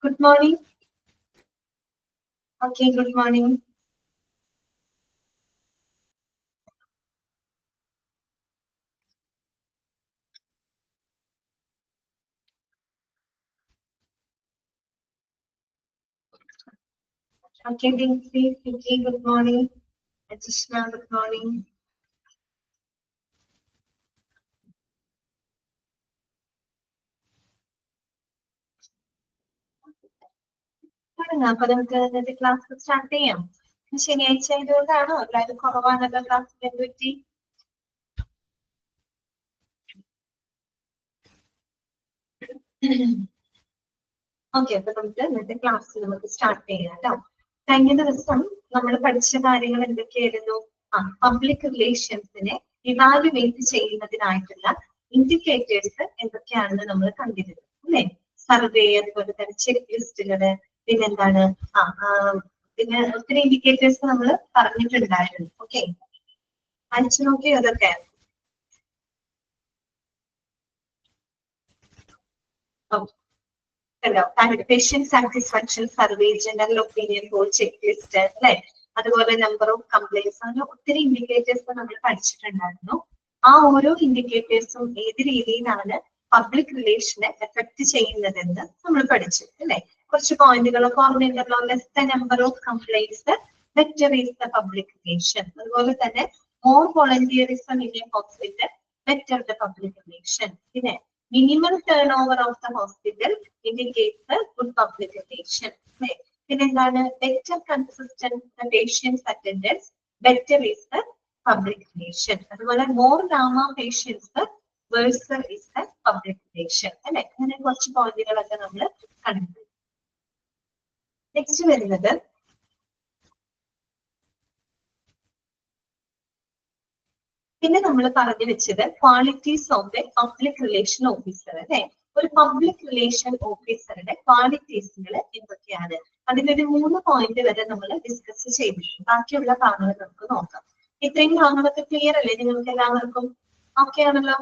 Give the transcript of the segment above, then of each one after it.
Good morning. Okay, good morning. Okay, Dinky, Vicky, good morning. Ajishna, good morning. അപ്പൊ നമുക്ക് ഇന്നത്തെ class start ചെയ്യാം. ശനിയാഴ്ച ആയതുകൊണ്ടാണോ എല്ലാവരും കുറവാണല്ലോ ക്ലാസ്സിനെ പറ്റി? ഓക്കെ, അപ്പൊ നമുക്ക് ഇന്നത്തെ ക്ലാസ് നമുക്ക് സ്റ്റാർട്ട് ചെയ്യാം കേട്ടോ. കഴിഞ്ഞ ദിവസം നമ്മൾ പഠിച്ച കാര്യങ്ങൾ എന്തൊക്കെയായിരുന്നു? പബ്ലിക് റിലേഷൻസിനെ ഇവാലുവേറ്റ് ചെയ്യുന്നതിനായിട്ടുള്ള ഇൻഡിക്കേറ്റേഴ്സ് എന്തൊക്കെയാണെന്ന് നമ്മൾ കണ്ടിരുന്നു അല്ലെ? സർവേ, അതുപോലെ തന്നെ ചെക്ക് ലിസ്റ്റുകള്, പിന്നെന്താണ് പിന്നെ ഒത്തിരി ഇൻഡിക്കേറ്റേഴ്സ് നമ്മൾ പറഞ്ഞിട്ടുണ്ടായിരുന്നു. ഓക്കെ, അയച്ചു നോക്കി അതൊക്കെ. Patient satisfaction survey, general opinion Paul, check list അല്ലെ, അതുപോലെ നമ്പർ ഓഫ് കംപ്ലൈൻസ്, അങ്ങനെ ഒത്തിരി ഇൻഡിക്കേറ്റേഴ്സ് നമ്മൾ പഠിച്ചിട്ടുണ്ടായിരുന്നു. ആ ഓരോ ഇൻഡിക്കേറ്റേഴ്സും ഏത് രീതിയിലാണ് പബ്ലിക് റിലേഷനെ എഫക്ട് ചെയ്യുന്നതെന്ന് നമ്മൾ പഠിച്ചു അല്ലെ. കുറച്ച് പോയിന്റുകളൊക്കെ ഓർമ്മയുണ്ടല്ലോ. Less the number of complaints better is the public relation. അതുപോലെ തന്നെ more volunteerism in a hospital better the public relation. പിന്നെ minimum turn over of the hospital indicates the good public relation. പിന്നെ എന്താണ്? Better consistent patients attendance better is the public relation. അതുപോലെ more gamma patients versa is the public relation അല്ലെ. അങ്ങനെ കുറച്ച് പോയിന്റുകളൊക്കെ നമ്മൾ കണ്ടു. Next വരുന്നത് പിന്നെ നമ്മൾ പറഞ്ഞു വെച്ചത് qualities of a public relation officer അല്ലെ. ഒരു പബ്ലിക് റിലേഷൻ ഓഫീസറുടെ ക്വാളിറ്റീസുകൾ എന്തൊക്കെയാണ്? അതിലൊരു 3 പോയിന്റ് വരെ നമ്മൾ ഡിസ്കസ് ചെയ്തിട്ടുണ്ട്. ബാക്കിയുള്ള ഭാഗങ്ങൾ നമുക്ക് നോക്കാം. ഇത്രയും ഭാഗങ്ങളൊക്കെ ക്ലിയർ അല്ലേ നിങ്ങൾക്ക് എല്ലാവർക്കും? ഓക്കെ ആണല്ലോ?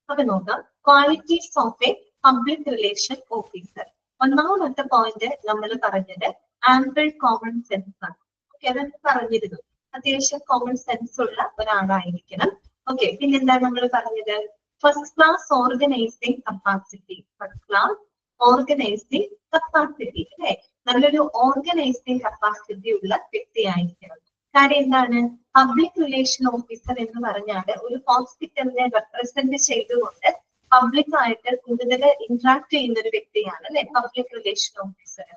അപ്പൊ നോക്കാം. Qualities of a public relation officer. ഒന്നാമത്തെ പോയിന്റ് നമ്മൾ പറഞ്ഞത് ആംപിൾ കോമൺ സെൻസ് ആണ്. ഓക്കെ, അതൊക്കെ പറഞ്ഞിരുന്നു. അത്യാവശ്യം കോമൺ സെൻസ് ഉള്ള ഒരാളായിരിക്കണം. ഓക്കെ, പിന്നെന്താ നമ്മൾ പറഞ്ഞത്? First class organising capacity. First class organising capacity അല്ലെ. നല്ലൊരു ഓർഗനൈസിംഗ് കപ്പാസിറ്റി ഉള്ള വ്യക്തിയായിരിക്കണം. കാര്യം എന്താണ്? പബ്ലിക് റിലേഷൻ ഓഫീസർ എന്ന് പറഞ്ഞാൽ ഒരു ഹോസ്പിറ്റലിനെ റെപ്രസെന്റ് ചെയ്തുകൊണ്ട് പബ്ലിക്കായിട്ട് കൂടുതൽ ഇന്ററാക്ട് ചെയ്യുന്ന ഒരു വ്യക്തിയാണ് അല്ലെ പബ്ലിക് റിലേഷൻ ഓഫീസർ.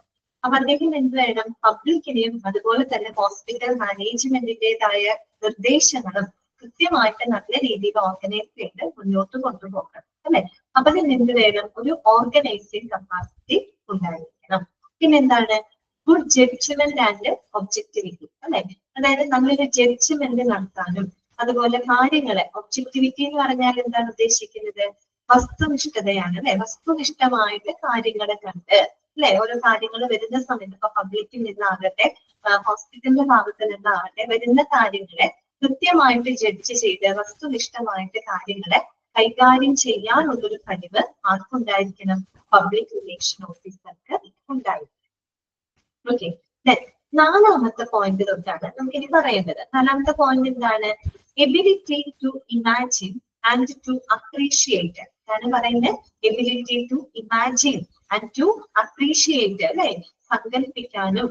അപ്പൊ അദ്ദേഹം എന്ത് വേണം? പബ്ലിക്കിനെയും അതുപോലെ തന്നെ ഹോസ്പിറ്റൽ മാനേജ്മെന്റിന്റേതായ നിർദ്ദേശങ്ങളും കൃത്യമായിട്ട് നല്ല രീതിയിൽ ഓർഗനൈസ് ചെയ്ത് മുന്നോട്ട് കൊണ്ടുപോകണം അല്ലെ. അപ്പൊ അതിന് എന്ത് വേണം? ഒരു ഓർഗനൈസിംഗ് കപ്പാസിറ്റി ഉണ്ടായിരിക്കണം. പിന്നെന്താണ്? ഗുഡ് ജഡ്ജ്മെന്റ് ആൻഡ് ഒബ്ജക്ടിവിറ്റി അല്ലെ. അതായത് നമ്മളൊരു ജഡ്ജ്മെന്റ് നടത്താനും അതുപോലെ കാര്യങ്ങളെ ഒബ്ജക്ടിവിറ്റി എന്ന് പറഞ്ഞാൽ എന്താണ് ഉദ്ദേശിക്കുന്നത്? വസ്തുനിഷ്ഠതയാണ് അല്ലെ. വസ്തുനിഷ്ഠമായിട്ട് കാര്യങ്ങളെ കണ്ട് അല്ലെ ഓരോ കാര്യങ്ങൾ വരുന്ന സമയത്ത് ഇപ്പൊ പബ്ലിക്കിൽ നിന്നാകട്ടെ ഹോസ്പിറ്റലിന്റെ ഭാഗത്ത് നിന്നാകട്ടെ വരുന്ന കാര്യങ്ങളെ കൃത്യമായിട്ട് ജഡ്ജ് ചെയ്ത് വസ്തുനിഷ്ഠമായിട്ട് കാര്യങ്ങളെ കൈകാര്യം ചെയ്യാനുള്ളൊരു കഴിവ് ആർക്കുണ്ടായിരിക്കണം? പബ്ലിക് റിലേഷൻ ഓഫീസർക്ക് ഉണ്ടായിരിക്കണം. ഓക്കെ, നാലാമത്തെ പോയിന്റ് തൊട്ടാണ് നമുക്ക് ഇനി പറയേണ്ടത്. നാലാമത്തെ പോയിന്റ് എന്താണ്? Ability to imagine and to appreciate. ഞാൻ പറയുന്നത് ability to imagine and to appreciate അല്ലെ. സങ്കല്പിക്കാനും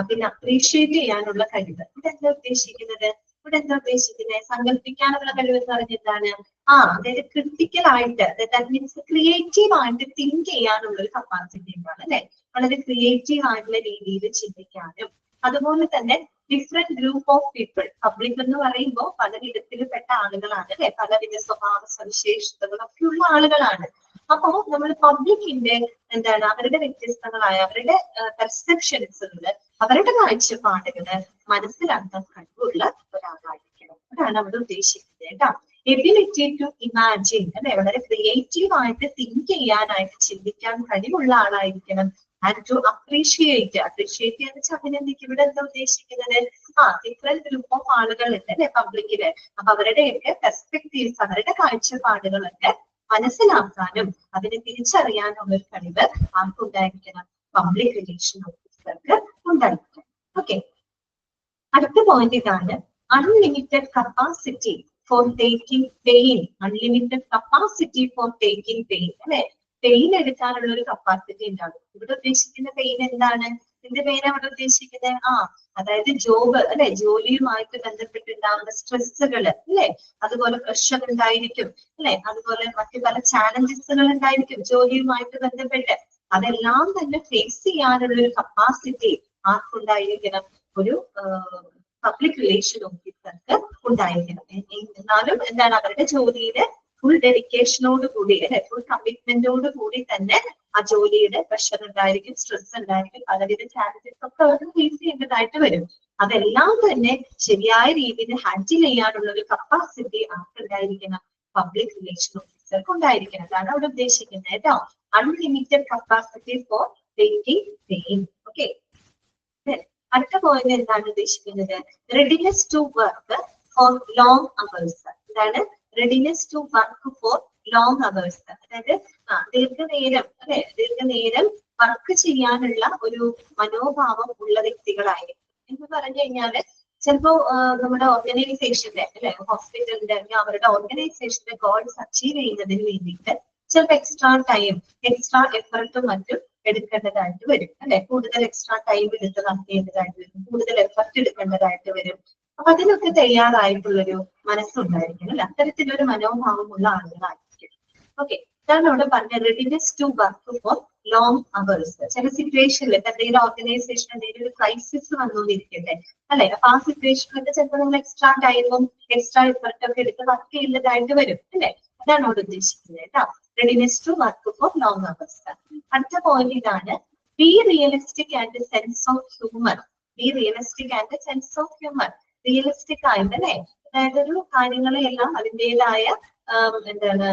പിന്നെ അപ്രീഷിയേറ്റ് ചെയ്യാനുള്ള കഴിവ്. ഇതെന്താ ഉദ്ദേശിക്കുന്നത്? ഇവിടെ എന്താ ഉദ്ദേശിക്കുന്നത്? സങ്കല്പിക്കാനുള്ള കഴിവ് എന്ന് പറഞ്ഞാൽ എന്താണ്? അതായത് ക്രിട്ടിക്കൽ ആയിട്ട്, ദാറ്റ് മീൻസ് ക്രിയേറ്റീവ് ആയിട്ട് തിങ്ക് ചെയ്യാനുള്ള ഒരു കപ്പാസിറ്റി ഉണ്ടാണ് അല്ലെ. വളരെ ക്രിയേറ്റീവ് ആയിട്ടുള്ള രീതിയിൽ ചിന്തിക്കാനും അതുപോലെ തന്നെ different group of people. Public എന്ന് പറയുമ്പോൾ പല വിധത്തിൽപ്പെട്ട ആളുകളാണ് അല്ലെ. പലവിധ സ്വഭാവ സവിശേഷതകളൊക്കെ ഉള്ള ആളുകളാണ്. അപ്പോ നമ്മൾ പബ്ലിക്കിന്റെ എന്താണ് അവരുടെ വ്യത്യസ്തങ്ങളായ അവരുടെ പെർസെപ്ഷൻസുകള് അവരുടെ കാഴ്ചപ്പാടുകള് മനസ്സിലാക്കാൻ കഴിവുള്ള ഒരാളായിരിക്കണം. അതാണ് അവിടെ ഉദ്ദേശിക്കുന്നത് കേട്ടോ. എബിലിറ്റി ടു ഇമാജിൻ അല്ലെ. വളരെ ക്രിയേറ്റീവ് ആയിട്ട് തിങ്ക് ചെയ്യാനായിട്ട് ചിന്തിക്കാൻ കഴിവുള്ള ആളായിരിക്കണം. And to appreciate. അപ്രീഷിയേറ്റ് എന്ന് വെച്ചാൽ അഭിനന്ദിക്കും. ഇവിടെ എന്താ ഉദ്ദേശിക്കുന്നത്? ഡിഫറെന്റ് ഗ്രൂപ്പ് ഓഫ് ആളുകൾ ഉണ്ട് അല്ലെ പബ്ലിക്കില്. അപ്പൊ അവരുടെയൊക്കെ പെർസ്പെക്ടീവ്സ് അവരുടെ കാഴ്ചപ്പാടുകളൊക്കെ മനസ്സിലാക്കാനും അതിനെ തിരിച്ചറിയാനുള്ള ഒരു കഴിവ് ആർക്കുണ്ടായിരിക്കണം? പബ്ലിക് റിലേഷൻ ഓഫീസർക്ക് ഉണ്ടായിരിക്കണം. ഓക്കെ, അടുത്ത പോയിന്റ് ഇതാണ്, unlimited capacity for taking pain. Unlimited capacity for taking pain, അല്ലെ? പെയിൻ എടുക്കാനുള്ള ഒരു കപ്പാസിറ്റി ഉണ്ടാകും. ഇവിടെ ഉദ്ദേശിക്കുന്ന പെയിൻ എന്താണ്? ഇതിന്റെ പെയിൻ അവിടെ ഉദ്ദേശിക്കുന്നത് അതായത് ജോബ്, അല്ലെ? ജോലിയുമായിട്ട് ബന്ധപ്പെട്ടുണ്ടാകുന്ന സ്ട്രെസ്സുകൾ, അല്ലെ? അതുപോലെ പ്രഷർ ഉണ്ടായിരിക്കും, അല്ലെ? അതുപോലെ മറ്റു പല ചാലഞ്ചസുകൾ ഉണ്ടായിരിക്കും ജോലിയുമായിട്ട് ബന്ധപ്പെട്ട്. അതെല്ലാം തന്നെ ഫേസ് ചെയ്യാനുള്ള ഒരു കപ്പാസിറ്റി ആർക്കുണ്ടായിരിക്കണം? ഒരു പബ്ലിക് റിലേഷൻ ഓഫീസർക്ക് ഉണ്ടായിരിക്കണം. എന്നാലും എന്താണ്, അവരുടെ ജോലിയുടെ ഫുൾ ഡെഡിക്കേഷനോട് കൂടി, അല്ലെ, ഫുൾ കമ്മിറ്റ്മെന്റോട് കൂടി തന്നെ ആ ജോലിയുടെ പ്രഷർ ഉണ്ടായിരിക്കും, സ്ട്രെസ് ഉണ്ടായിരിക്കും, പലവിധ ചാലഞ്ചസ് ഒക്കെ അവർക്ക് ഫേസ് ചെയ്യേണ്ടതായിട്ട് വരും. അതെല്ലാം തന്നെ ശരിയായ രീതിയിൽ ഹാൻഡിൽ ചെയ്യാനുള്ള ഒരു കപ്പാസിറ്റി ആർക്കുണ്ടായിരിക്കണം? പബ്ലിക് റിലേഷൻ ഓഫീസർക്ക് ഉണ്ടായിരിക്കണം. അതാണ് അവിടെ ഉദ്ദേശിക്കുന്നത് കേട്ടോ. Unlimited capacity for taking pain. Okay, അടുത്ത പോയിന്റ് എന്താണ് ഉദ്ദേശിക്കുന്നത്? Readiness to work for long hours. എന്താണ് readiness to work for long hours? അതായത് ദീർഘനേരം, അല്ലെ, ദീർഘനേരം വർക്ക് ചെയ്യാനുള്ള ഒരു മനോഭാവം ഉള്ള വ്യക്തികളായിരിക്കും. എന്ന് പറഞ്ഞു കഴിഞ്ഞാല് ചിലപ്പോ നമ്മുടെ ഓർഗനൈസേഷന്റെ, അല്ലെ, ഹോസ്പിറ്റലിന്റെ അവരുടെ ഓർഗനൈസേഷന്റെ ഗോൾസ് അച്ചീവ് ചെയ്യുന്നതിന് വേണ്ടിയിട്ട് ചിലപ്പോൾ എക്സ്ട്രാ ടൈം, എക്സ്ട്രാ എഫർട്ടും മറ്റും എടുക്കേണ്ടതായിട്ട് വരും, അല്ലെ? കൂടുതൽ എക്സ്ട്രാ ടൈം എടുത്ത് വർക്ക് ചെയ്യേണ്ടതായിട്ട് വരും, കൂടുതൽ എഫർട്ട് എടുക്കേണ്ടതായിട്ട് വരും. അപ്പൊ അതിനൊക്കെ തയ്യാറായിട്ടുള്ളൊരു മനസ്സുണ്ടായിരിക്കും, അല്ലെ? അത്തരത്തിലൊരു മനോഭാവമുള്ള ആളുകളായിരിക്കും. ഓക്കെ, ഇതാണ് അവിടെ പറഞ്ഞ readiness to work for long hours. ചില സിറ്റുവേഷനിൽ എന്തെങ്കിലും ഓർഗനൈസേഷൻ എന്തെങ്കിലും ഒരു ക്രൈസിസ് വന്നുകൊണ്ടിരിക്കട്ടെ, അല്ലെ? അപ്പൊ ആ സിറ്റുവേഷനിലൊക്കെ ചിലപ്പോൾ നമ്മൾ എക്സ്ട്രാ ടൈമും എക്സ്ട്രാ എഫർട്ടൊക്കെ എടുത്ത് വർക്ക് ചെയ്യുന്നതായിട്ട് വരും, അല്ലെ? അതാണ് അവിടെ ഉദ്ദേശിക്കുന്നത് കേട്ടോ. Readiness to work for long hours. അടുത്ത പോയിന്റ് ഇതാണ്, be realistic and sense of humour. Be realistic and sense of humour. Realistic ആയിട്ട്, അല്ലെ, അതായത് ഒരു കാര്യങ്ങളെല്ലാം അതിൻ്റെതായ എന്താണ്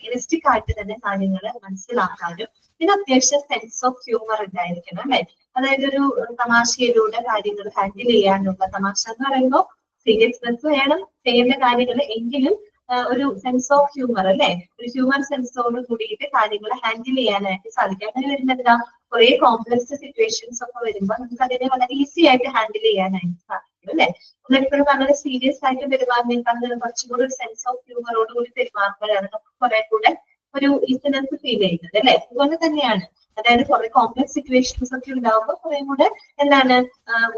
റിയലിസ്റ്റിക് ആയിട്ട് തന്നെ കാര്യങ്ങൾ മനസ്സിലാക്കാനും പിന്നെ അത്യാവശ്യം സെൻസ് ഓഫ് ഹ്യൂമർ ഉണ്ടായിരിക്കണം, അല്ലെ? അതായത് ഒരു തമാശയിലൂടെ കാര്യങ്ങൾ ഹാൻഡിൽ ചെയ്യാനുള്ള, തമാശ എന്ന് പറയുമ്പോൾ സീരിയസ്നെസ് വേണം ചെയ്യേണ്ട കാര്യങ്ങൾ, എങ്കിലും ഒരു സെൻസ് ഓഫ് ഹ്യൂമർ, അല്ലെ, ഒരു ഹ്യൂമർ സെൻസോട് കൂടിയിട്ട് കാര്യങ്ങൾ ഹാൻഡിൽ ചെയ്യാനായിട്ട് സാധിക്കും. അങ്ങനെ വരുന്നതാ കുറെ കോംപ്ലക്സ് സിറ്റുവേഷൻസ് ഒക്കെ വരുമ്പോൾ നമുക്ക് അതിനെ വളരെ ഈസി ആയിട്ട് ഹാൻഡിൽ ചെയ്യാനായിട്ട് സാധിക്കും, അല്ലെ? നമ്മളെപ്പോഴും വളരെ സീരിയസ് ആയിട്ട് പെരുമാറുന്നേക്കാൾ കുറച്ചും കൂടി ഒരു സെൻസ് ഓഫ് ഹ്യൂമറോട് കൂടി പെരുമാറുമ്പോഴാണ് നമുക്ക് കുറെ കൂടെ ഒരു ഈസിനെസ് ഫീൽ ചെയ്യുന്നത്, അല്ലെ? അതുപോലെ തന്നെയാണ്, അതായത് കുറെ കോംപ്ലക്സ് സിറ്റുവേഷൻസ് ഒക്കെ ഉണ്ടാകുമ്പോൾ കുറെ കൂടെ എന്താണ്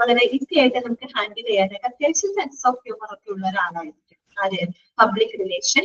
വളരെ ഈസി ആയിട്ട് നമുക്ക് ഹാൻഡിൽ ചെയ്യാനായിട്ട് അത്യാവശ്യം സെൻസ് ഓഫ് ഹ്യൂമർ ഒക്കെ ഉള്ള ഒരാളായിരിക്കും ആര്? Public relation.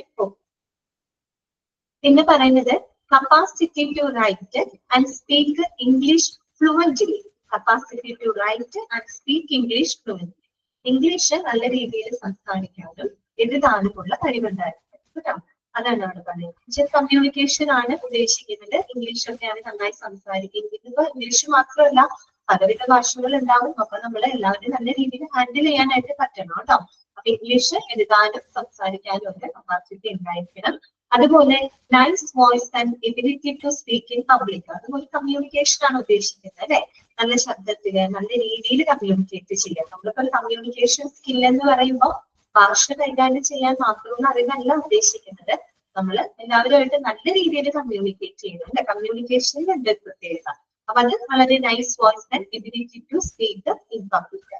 പിന്നെ പറയുന്നത് capacity to write and speak English fluently. Capacity to write and speak English fluently. English നല്ല രീതിയിൽ സംസാരിക്കാനും എഴുതാനുമുള്ള കഴിവുണ്ടായിരിക്കും കേട്ടോ. അതാണ് അവിടെ പറയുന്നത്. കമ്മ്യൂണിക്കേഷൻ ആണ് ഉദ്ദേശിക്കുന്നത്. ഇംഗ്ലീഷ് ഒക്കെയാണ് നന്നായി സംസാരിക്കുന്നത്. ഇപ്പൊ ഇംഗ്ലീഷ് മാത്രമല്ല പലവിധ ഭാഷകൾ ഉണ്ടാവും. അപ്പൊ നമ്മൾ എല്ലാവരും നല്ല രീതിയിൽ ഹാൻഡിൽ ചെയ്യാനായിട്ട് പറ്റണം കേട്ടോ. അപ്പൊ ഇംഗ്ലീഷ് എഴുതാനും സംസാരിക്കാനും ഒക്കെ കപ്പാസിറ്റി ഉണ്ടായിരിക്കണം. അതുപോലെ nice voice and ability to speak in public. അതുപോലെ കമ്മ്യൂണിക്കേഷൻ ആണ് ഉദ്ദേശിക്കുന്നത്, അല്ലെ? നല്ല ശബ്ദത്തില് നല്ല രീതിയിൽ കമ്മ്യൂണിക്കേറ്റ് ചെയ്യാം. നമ്മളിപ്പോ കമ്മ്യൂണിക്കേഷൻ സ്കിൽ എന്ന് പറയുമ്പോൾ ഭാഷ കൈകാര്യം ചെയ്യാൻ മാത്രമുള്ള അറിവല്ല ഉദ്ദേശിക്കുന്നത്. നമ്മൾ എല്ലാവരുമായിട്ട് നല്ല രീതിയിൽ കമ്മ്യൂണിക്കേറ്റ് ചെയ്യണം, അല്ലെ? കമ്മ്യൂണിക്കേഷനിൽ ഉണ്ട് പ്രത്യേകത. അപ്പൊ അത് വളരെ nice voice and ability to speak in public.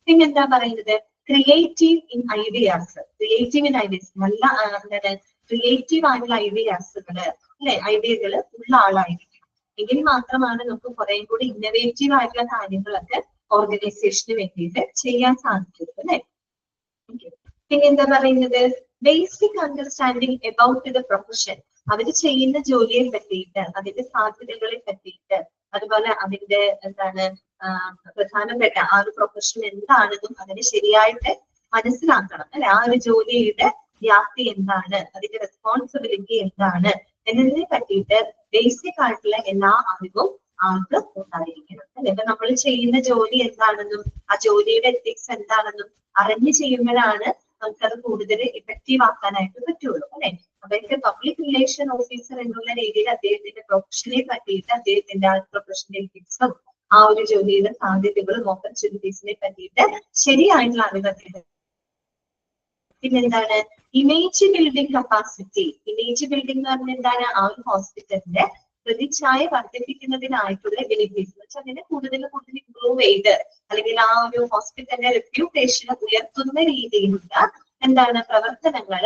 പിന്നെന്താ പറയുന്നത്? Creative in ideas. Creative in ideas, നല്ല എന്താണ് ക്രിയേറ്റീവ് ആയിട്ടുള്ള ഐഡിയാസുകള്, അല്ലെ, ഐഡിയകള് ഉള്ള ആളായിരിക്കും. എങ്കിൽ മാത്രമാണ് നമുക്ക് കുറെ കൂടി ഇന്നവേറ്റീവ് ആയിട്ടുള്ള കാര്യങ്ങളൊക്കെ ഓർഗനൈസേഷന് വേണ്ടിയിട്ട് ചെയ്യാൻ സാധിക്കും, അല്ലെ? പിന്നെ എന്താ പറയുന്നത്? Basic understanding about the profession. അവര് ചെയ്യുന്ന ജോലിയെ പറ്റിയിട്ട്, അതിന്റെ സാധ്യതകളെ പറ്റിയിട്ട്, അതുപോലെ അതിന്റെ എന്താണ് പ്രധാനപ്പെട്ട ആ ഒരു പ്രൊഫഷൻ എന്താണെന്നും അതിനെ ശരിയായിട്ട് മനസ്സിലാക്കണം, അല്ലെ? ആ ഒരു ജോലിയുടെ വ്യാപ്തി എന്താണ്, അതിന്റെ റെസ്പോൺസിബിലിറ്റി എന്താണ് എന്നതിനെ പറ്റിയിട്ട് ബേസിക് ആയിട്ടുള്ള എല്ലാ അറിവും ആൾക്ക് ഉണ്ടായിരിക്കണം, അല്ലെ? ഇപ്പൊ നമ്മൾ ചെയ്യുന്ന ജോലി എന്താണെന്നും ആ ജോലിയുടെ എത്തിക്സ് എന്താണെന്നും അറിഞ്ഞു ചെയ്യുമ്പോഴാണ് നമുക്കത് കൂടുതൽ ഇഫക്റ്റീവ് ആക്കാനായിട്ട് പറ്റുള്ളൂ, അല്ലെ? അപ്പൊ എനിക്ക് പബ്ലിക് റിലേഷൻ ഓഫീസർ എന്നുള്ള രീതിയിൽ അദ്ദേഹത്തിന്റെ പ്രൊഫഷനെ പറ്റിയിട്ട്, അദ്ദേഹത്തിന്റെ ആ പ്രൊഫഷണൽ എത്തിക്സും ആ ഒരു ജോലിയുടെ സാധ്യതകളും ഓപ്പർച്യൂണിറ്റീസിനെ പറ്റിയിട്ട് ശരിയായിട്ടുള്ള അറിവ് അദ്ദേഹം പിന്നെന്താണ് image building capacity. Image building എന്ന് പറഞ്ഞാൽ എന്താണ് ആ ഒരു ഹോസ്പിറ്റലിന്റെ പ്രതിച്ഛായ വർദ്ധിപ്പിക്കുന്നതിനായിട്ടുള്ള എബിലിറ്റീസ് എന്ന് വെച്ചാൽ അതിനെ കൂടുതൽ കൂടുതൽ ഇംപ്രൂവ് ചെയ്ത് അല്ലെങ്കിൽ ആ ഒരു ഹോസ്പിറ്റലിന്റെ റെപ്യൂട്ടേഷനെ ഉയർത്തുന്ന രീതിയിലുള്ള എന്താണ് പ്രവർത്തനങ്ങൾ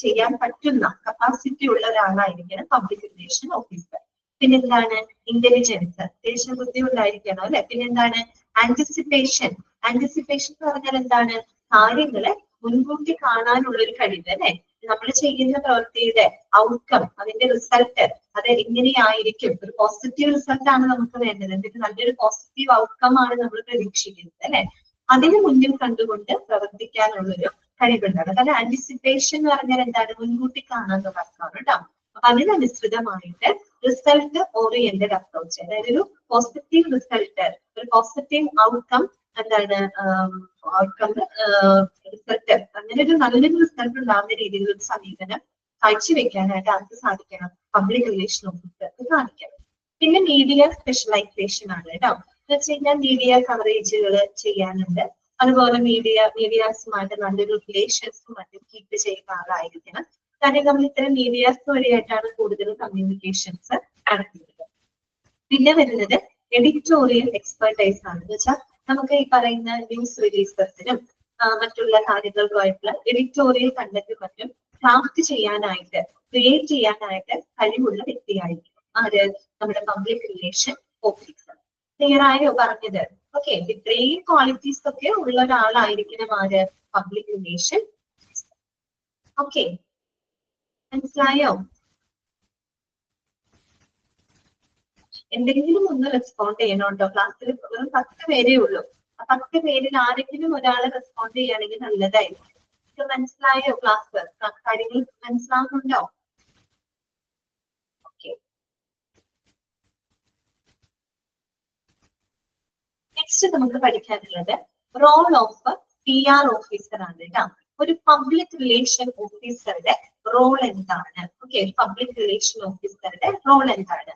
ചെയ്യാൻ പറ്റുന്ന കപ്പാസിറ്റി ഉള്ള ഒരാളായിരിക്കണം പബ്ലിക് റിലേഷൻ ഓഫീസർ. പിന്നെന്താണ് ഇന്റലിജൻസ്, അത്യാവശ്യം ബുദ്ധി ഉണ്ടായിരിക്കണം അല്ലെ. പിന്നെന്താണ് ആന്റിസിപ്പേഷൻ. ആന്റിസിപ്പേഷൻ എന്ന് പറഞ്ഞാൽ എന്താണ് കാര്യങ്ങളെ മുൻകൂട്ടി കാണാനുള്ള ഒരു കഴിവ് അല്ലെ. നമ്മൾ ചെയ്യുന്ന പ്രവൃത്തിയുടെ ഔട്ട്കം, അതിന്റെ റിസൾട്ട് അത് എങ്ങനെയായിരിക്കും, ഒരു പോസിറ്റീവ് റിസൾട്ട് ആണ് നമുക്ക് വേണ്ടത്, എന്നിട്ട് നല്ലൊരു പോസിറ്റീവ് ഔട്ട്കം ആണ് നമ്മൾ പ്രതീക്ഷിക്കുന്നത് അല്ലെ. അതിന് മുന്നിൽ കണ്ടുകൊണ്ട് പ്രവർത്തിക്കാനുള്ളൊരു കഴിവുണ്ടാണ്. കാരണം ആന്റിസിപ്പേഷൻ എന്ന് പറഞ്ഞാൽ എന്താണ് മുൻകൂട്ടി കാണാനുള്ള വർക്കാണ് കേട്ടോ. അപ്പൊ അതിനനുസൃതമായിട്ട് റിസൾട്ട് ഓറിയന്റഡ് അപ്രോച്ച്, അതായത് ഒരു പോസിറ്റീവ് റിസൾട്ട്, ഒരു പോസിറ്റീവ് ഔട്ട്കം എന്താണ് ഔട്ട്കം റിസൾട്ട്, അങ്ങനെ ഒരു നല്ലൊരു റിസൾട്ട് ഉണ്ടാകുന്ന രീതിയിലുള്ള ഒരു സമീപനം കാഴ്ചവെക്കാനായിട്ട് ആർക്ക് സാധിക്കണം, പബ്ലിക് റിലേഷൻ ഓഫീസർക്ക് സാധിക്കണം. പിന്നെ മീഡിയ സ്പെഷ്യലൈസേഷൻ ആണ് കേട്ടോ. എന്ന് വെച്ച് കഴിഞ്ഞാൽ മീഡിയ കവറേജുകൾ ചെയ്യാനുണ്ട്. അതുപോലെ മീഡിയാസുമായിട്ട് നല്ലൊരു റിലേഷൻസും മറ്റും കീപ്പ് ചെയ്യുന്ന ആളായിരിക്കണം. കാരണം നമ്മൾ ഇത്തരം മീഡിയാസ് വഴിയായിട്ടാണ് കൂടുതൽ കമ്മ്യൂണിക്കേഷൻസ് നടത്തുന്നത്. പിന്നെ വരുന്നത് എഡിറ്റോറിയൽ എക്സ്പെർട്ടൈസ് ആണ്. എന്ന് വെച്ചാൽ നമുക്ക് ഈ പറയുന്ന ന്യൂസ് റിലീസസിനും മറ്റുള്ള കാര്യങ്ങൾക്കുമായിട്ടുള്ള എഡിറ്റോറിയൽ കണ്ടന്റ് മറ്റും ക്രാഫ്റ്റ് ചെയ്യാനായിട്ട്, ക്രിയേറ്റ് ചെയ്യാനായിട്ട് കഴിവുള്ള വ്യക്തിയായിരിക്കും ആര്, നമ്മുടെ പബ്ലിക് റിലേഷൻ ഓഫീസർ. ക്ലിയർ ആയോ പറഞ്ഞത്? ഓക്കെ, ഇത്രയും ക്വാളിറ്റീസ് ഒക്കെ ഉള്ള ഒരാളായിരിക്കണം ആര്, പബ്ലിക് റിലേഷൻ. ഓക്കെ, മനസ്സിലായോ? എന്തെങ്കിലും ഒന്ന് റെസ്പോണ്ട് ചെയ്യണം കേട്ടോ. ക്ലാസ്സിൽ വെറും 10 പേരേ ഉള്ളൂ. ആ 10 പേരിൽ ആരെങ്കിലും ഒരാൾ റെസ്പോണ്ട് ചെയ്യുകയാണെങ്കിൽ നല്ലതായിരിക്കും. ഇത് മനസ്സിലായോ? ക്ലാസ് കാര്യങ്ങൾ മനസ്സിലാവുന്നുണ്ടോ? ഓക്കെ, നെക്സ്റ്റ് നമുക്ക് പഠിക്കാനുള്ളത് റോൾ ഓഫ് PR ഓഫീസർ ആണ് കേട്ടോ. ഒരു പബ്ലിക് റിലേഷൻ ഓഫീസറുടെ റോൾ എന്താണ്? ഓക്കെ, പബ്ലിക് റിലേഷൻ ഓഫീസറുടെ റോൾ എന്താണ്?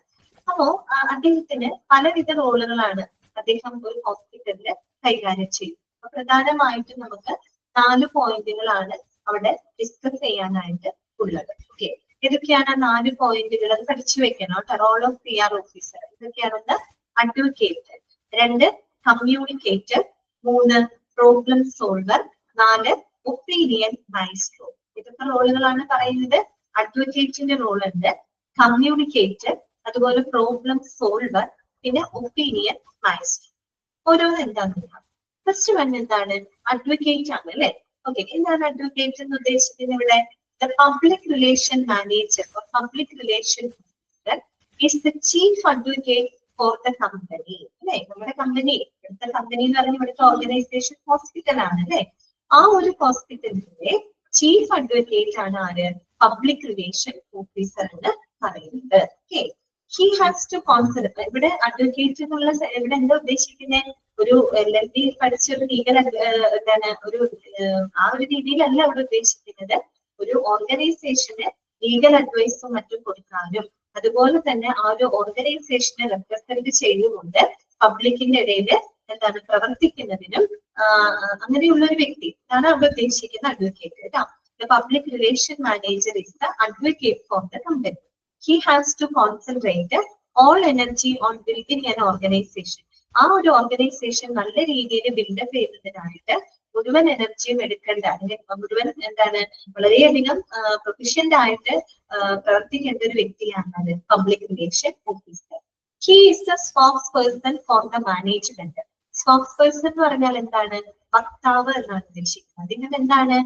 അപ്പോ അദ്ദേഹത്തിന് പലവിധ റോളുകളാണ് അദ്ദേഹം ഒരു ഹോസ്പിറ്റലില് കൈകാര്യം ചെയ്യും. അപ്പൊ പ്രധാനമായിട്ടും നമുക്ക് 4 പോയിന്റുകളാണ് അവിടെ ഡിസ്കസ് ചെയ്യാനായിട്ട് ഉള്ളത്. ഓക്കെ, ഏതൊക്കെയാണ് 4 പോയിന്റുകൾ? അത് പഠിച്ചു വെക്കണം കേട്ടോ. റോൾ ഓഫ് PR ഓഫീസർ ഇതൊക്കെയാണെന്ന്: advocate, 2 communicator, 3 problem solver, 4 opinion maestro. ഇതൊക്കെ റോളുകളാണ് പറയുന്നത്. അഡ്വക്കേറ്റിന്റെ റോൾ ഉണ്ട്, കമ്മ്യൂണിക്കേറ്റർ, അതുപോലെ പ്രോബ്ലം സോൾവർ, പിന്നെ ഒപ്പീനിയൻ മൈസ്ട്രോ. ഓരോന്ന് എന്താണെന്ന് നോക്കാം. ഫസ്റ്റ് വൺ എന്താണ്? അഡ്വക്കേറ്റ് ആണ് അല്ലെ. ഓക്കെ, എന്താണ് അഡ്വക്കേറ്റ് എന്ന് ഉദ്ദേശിക്കുന്നത് ഇവിടെ? The public relation manager or public relation officer is the chief advocate for the company അല്ലെ. നമ്മുടെ കമ്പനി, ഇവിടുത്തെ കമ്പനി എന്ന് പറഞ്ഞാൽ ഇവിടുത്തെ ഓർഗനൈസേഷൻ ഹോസ്പിറ്റൽ ആണ് അല്ലെ. ആ ഒരു ഹോസ്പിറ്റലിന്റെ ചീഫ് അഡ്വക്കേറ്റ് ആണ് ആര്? പബ്ലിക് റിലേഷൻ ഓഫീസർ എന്ന് പറയുന്നത്. Okay, he has to consider. ഇവിടെ അഡ്വക്കേറ്റ് എന്നുള്ള ഇവിടെ എന്താ ഉദ്ദേശിക്കുന്നത്? ഒരു LLB പഠിച്ച ഒരു ലീഗൽ എന്താണ് ഒരു ആ ഒരു രീതിയിലല്ല ഇവിടെ ഉദ്ദേശിക്കുന്നത്. ഒരു ഓർഗനൈസേഷന് ലീഗൽ അഡ്വൈസും മറ്റും കൊടുക്കാനും അതുപോലെ തന്നെ ആ ഒരു ഓർഗനൈസേഷനെ റെപ്രസെന്റ് ചെയ്തുകൊണ്ട് പബ്ലിക്കിന്റെ ഇടയിൽ എന്താണ് പ്രവർത്തിക്കുന്നതിനും അങ്ങനെയുള്ള ഒരു വ്യക്തി ആണ് അവിടെ ഉദ്ദേശിക്കുന്ന അഡ്വക്കേറ്റ് കേട്ടോ. The public relation manager is the advocate for the company. He has to concentrate all energy on building an organization. ആ ഒരു ഓർഗനൈസേഷൻ നല്ല രീതിയിൽ ബിൽഡപ്പ് ചെയ്യുന്നതിനായിട്ട് മുഴുവൻ എനർജിയും എടുക്കേണ്ട, അല്ലെങ്കിൽ മുഴുവൻ എന്താണ് വളരെയധികം പ്രൊഫഷ്യന്റ് ആയിട്ട് പ്രവർത്തിക്കേണ്ട ഒരു വ്യക്തിയാണ് public relation officer. He is the spokes person for the management. Spokes person എന്ന് പറഞ്ഞാൽ എന്താണ്? വക്താവ് എന്നാണ് ഉദ്ദേശിക്കുന്നത്. ഇതിന് എന്താണ്?